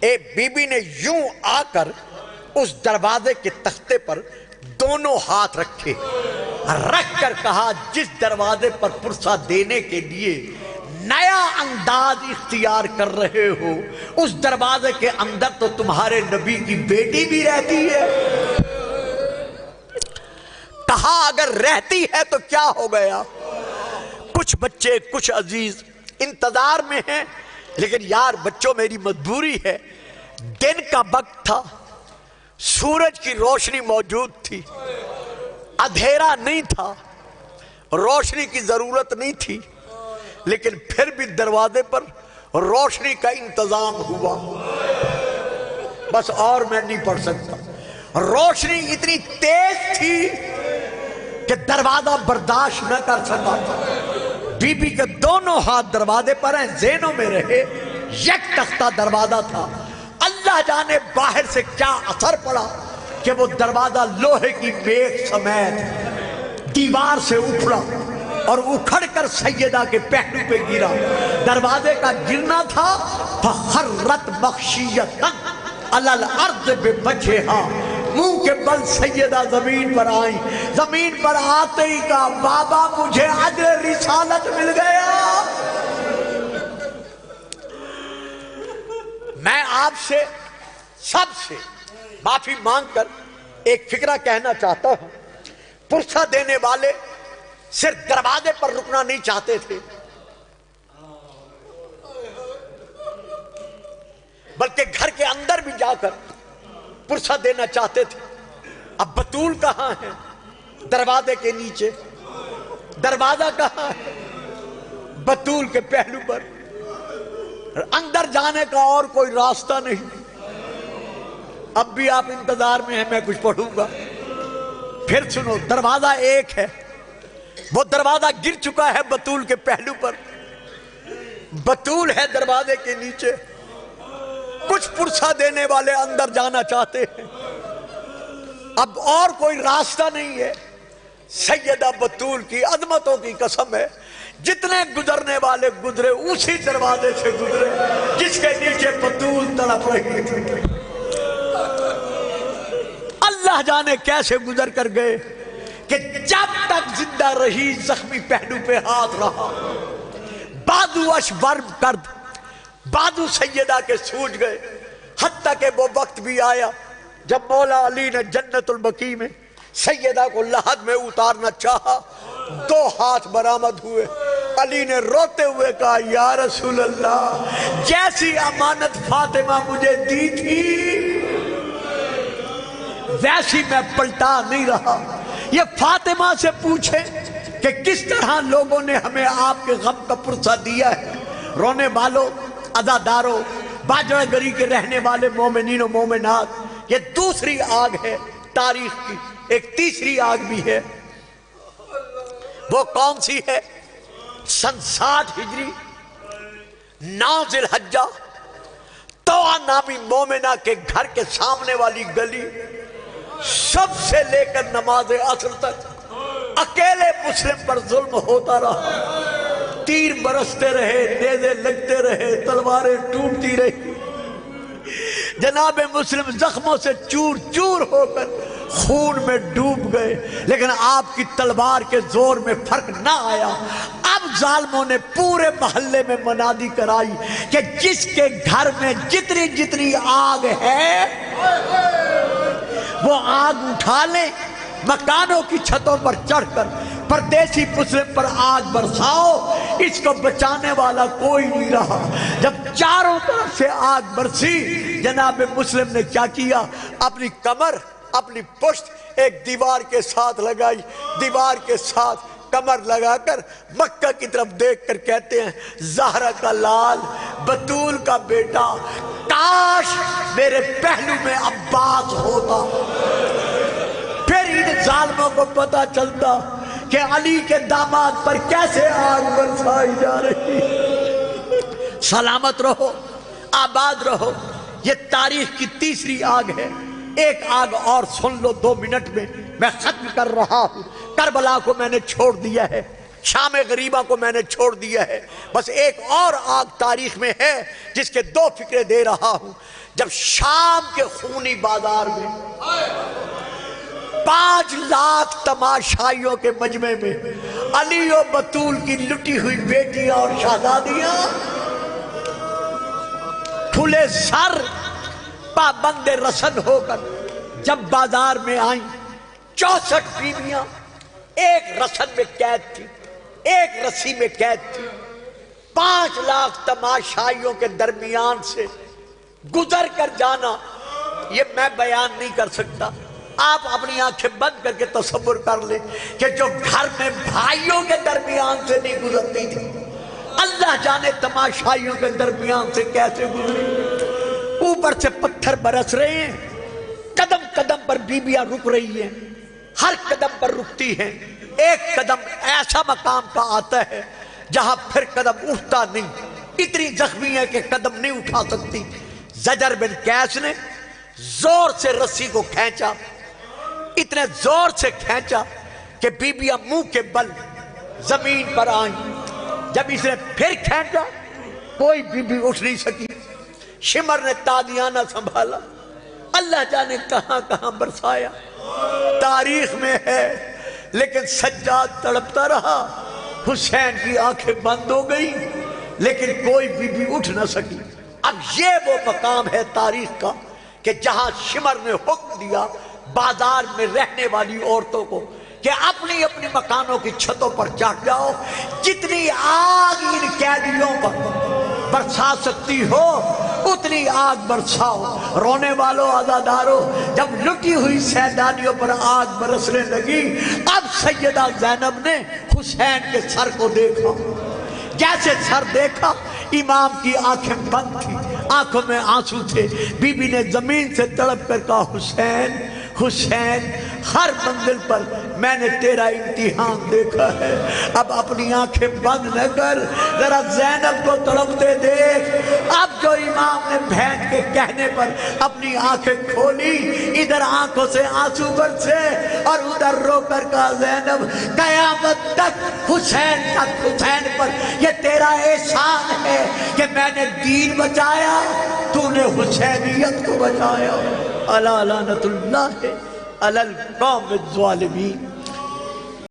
بی بی نے یوں آ کر اس دروازے کے تختے پر دونوں ہاتھ رکھے، رکھ کر کہا جس دروازے پر پرسہ دینے کے لیے نیا انداز اختیار کر رہے ہو اس دروازے کے اندر تو تمہارے نبی کی بیٹی بھی رہتی ہے۔ کہا اگر رہتی ہے تو کیا ہو گیا؟ کچھ بچے کچھ عزیز انتظار میں ہیں، لیکن یار بچوں میری مجبوری ہے، دن کا وقت تھا، سورج کی روشنی موجود تھی، اندھیرا نہیں تھا، روشنی کی ضرورت نہیں تھی، لیکن پھر بھی دروازے پر روشنی کا انتظام ہوا۔ بس اور میں نہیں پڑھ سکتا، روشنی اتنی تیز تھی کہ دروازہ برداشت نہ کر سکا۔ بی بی کے دونوں ہاتھ دروازے پر ہیں، ذہنوں میں رہے یک تختہ دروازہ تھا۔ اللہ جانے باہر سے کیا اثر پڑا کہ وہ دروازہ لوہے کی میخ سمیت دیوار سے اکھڑا اور اکھڑ کر سیدہ کے پہلو پہ گرا۔ دروازے کا گرنا تھا فخرت مخشیتاً علی الارض بوجہہا، منہ کے بل سیدہ زمین پر آئیں۔ زمین پر آتے ہی کہا بابا مجھے اجر رسالت مل گیا۔ میں آپ سے سب سے معافی مانگ کر ایک فکرہ کہنا چاہتا ہوں، پرسہ دینے والے صرف دروازے پر رکنا نہیں چاہتے تھے، بلکہ گھر کے اندر بھی جا کر پرسہ دینا چاہتے تھے۔ اب بطول کہاں ہے؟ دروازے کے نیچے. دروازہ کہاں ہے؟ بطول کے پہلو پر. اندر جانے کا اور کوئی راستہ نہیں. اب بھی آپ انتظار میں ہیں، میں کچھ پڑھوں گا. پھر سنو، دروازہ ایک ہے، وہ دروازہ گر چکا ہے بطول کے پہلو پر. بطول ہے دروازے کے نیچے. کچھ پرسہ دینے والے اندر جانا چاہتے ہیں. اب اور کوئی راستہ نہیں ہے. سیدہ بطول کی عظمتوں کی قسم ہے، جتنے گزرنے والے گزرے اسی دروازے سے گزرے جس کے نیچے بطول تڑپ رہی تھی. اللہ جانے کیسے گزر کر گئے کہ جب تک زندہ رہی زخمی پہلو پہ ہاتھ رہا. بازو اشورب کرد، بازو سیدہ کے سوج گئے. حتیٰ کہ وہ وقت بھی آیا جب مولا علی نے جنت البقیع میں سیدہ کو لحد میں اتارنا چاہا. 2 ہاتھ برآمد ہوئے. علی نے روتے ہوئے کہا یا رسول اللہ، جیسی امانت فاطمہ مجھے دی تھی ویسی میں پلٹا نہیں رہا. یہ فاطمہ سے پوچھے کہ کس طرح لوگوں نے ہمیں آپ کے غم کا پرسہ دیا ہے. رونے والوں، عزاداروں، باجرہ گری کے رہنے والے مومنین و مومنات، یہ دوسری آگ ہے تاریخ کی. ایک تیسری آگ بھی ہے. وہ کون سی ہے؟ سن 60 ہجری 9 ذی الحجہ توآ نامی مومنہ کے گھر کے سامنے والی گلی، سب سے لے کر نماز عصر تک اکیلے مسلم پر ظلم ہوتا رہا. تیر برستے رہے، نیزے لگتے رہے، تلواریں ٹوٹتی رہی. جناب مسلم زخموں سے چور چور ہو کر خون میں ڈوب گئے، لیکن آپ کی تلوار کے زور میں فرق نہ آیا. اب ظالموں نے پورے محلے میں منادی کرائی کہ جس کے گھر میں جتنی جتنی آگ ہے وہ آگ اٹھا لیں، مکانوں کی چھتوں پر چڑھ کر پردیسی مسلم پر آگ برساؤ. اس کو بچانے والا کوئی نہیں رہا. جب چاروں طرف سے آگ برسی، جناب مسلم نے کیا کیا؟ اپنی کمر، اپنی پشت ایک دیوار کے ساتھ لگائی. دیوار کے ساتھ کمر لگا کر مکہ کی طرف دیکھ کر کہتے ہیں زہرا کا لال، بطول کا بیٹا، کاش میرے پہلو میں عباس ہوتا. پھر ان ظالموں کو پتا چلتا کہ علی کے داماد پر کیسے آگ برسائی جا رہی. سلامت رہو، آباد رہو. یہ تاریخ کی تیسری آگ ہے. ایک آگ اور سن لو 2 منٹ میں ختم کر رہا ہوں. کربلا کو میں نے چھوڑ دیا ہے، شام غریبہ کو میں نے چھوڑ دیا ہے. بس ایک اور آگ تاریخ میں ہے جس کے 2 فکرے دے رہا ہوں. جب شام کے خونی بازار میں 5 لاکھ تماشائیوں کے مجمع میں علی و بطول کی لٹی ہوئی بیٹیاں اور شہزادیاں کھلے سر پابند رسن ہو کر جب بازار میں آئیں، 64 بیویاں ایک رسن میں قید تھی، ایک رسی میں قید تھی. 5 لاکھ تماشائیوں کے درمیان سے گزر کر جانا یہ میں بیان نہیں کر سکتا. آپ اپنی آنکھیں بند کر کے تصور کر لیں کہ جو گھر میں بھائیوں کے درمیان سے نہیں گزرتی تھی، اللہ جانے تماشائیوں کے درمیان سے کیسے گزری. اوپر سے پتھر برس رہے ہیں، قدم قدم پر بیویاں رک رہی ہیں، ہر قدم پر رکتی ہیں. ایک قدم ایسا مقام کا آتا ہے جہاں پھر قدم اٹھتا نہیں. اتنی زخمی ہے کہ قدم نہیں اٹھا سکتی. زجر بن قیس نے زور سے رسی کو کھینچا، اتنے زور سے کھینچا کہ بیبیاں منہ کے بل زمین پر آئیں. جب اس نے پھر کھینچا کوئی بیبی اٹھ نہیں سکی. شمر نے تادیانہ سنبھالا، اللہ جانے کہاں کہاں برسایا. تاریخ میں ہے، لیکن سجاد تڑپتا رہا. حسین کی آنکھیں بند ہو گئی لیکن کوئی بیبی اٹھ نہ سکی. اب یہ وہ مقام ہے تاریخ کا کہ جہاں شمر نے حکم دیا بازار میں رہنے والی عورتوں کو کہ اپنی اپنی مکانوں کی چھتوں پر چڑھ جاؤ. جتنی آگ ان قیدیوں پر برسا سکتی ہو اتنی آگ برساؤ۔ رونے والوں عزاداروں، جب لٹی ہوئی سیدانیوں پر آگ برسنے لگی، اب سیدہ زینب نے حسین کے سر کو دیکھا۔ جیسے سر دیکھا، امام کی آنکھیں بند تھی، آنکھوں میں آنسو تھے۔ بی بی نے زمین سے تڑپ کر کہا حسین حسین، ہر منزل پر میں نے تیرا امتحان دیکھا ہے، اب اپنی آنکھیں بند نہ کر، ذرا زینب کو تڑپتے دیکھ۔ اب جو امام نے بہن کے کہنے پر اپنی آنکھیں کھولی، ادھر آنکھوں سے آنسو برسے اور ادھر رو کر کہا زینب قیامت تک حسین پر یہ تیرا احسان ہے کہ میں نے دین بچایا، تو نے حسینیت کو بچایا۔ الا لعنت اللہ علی القوم الظالمین۔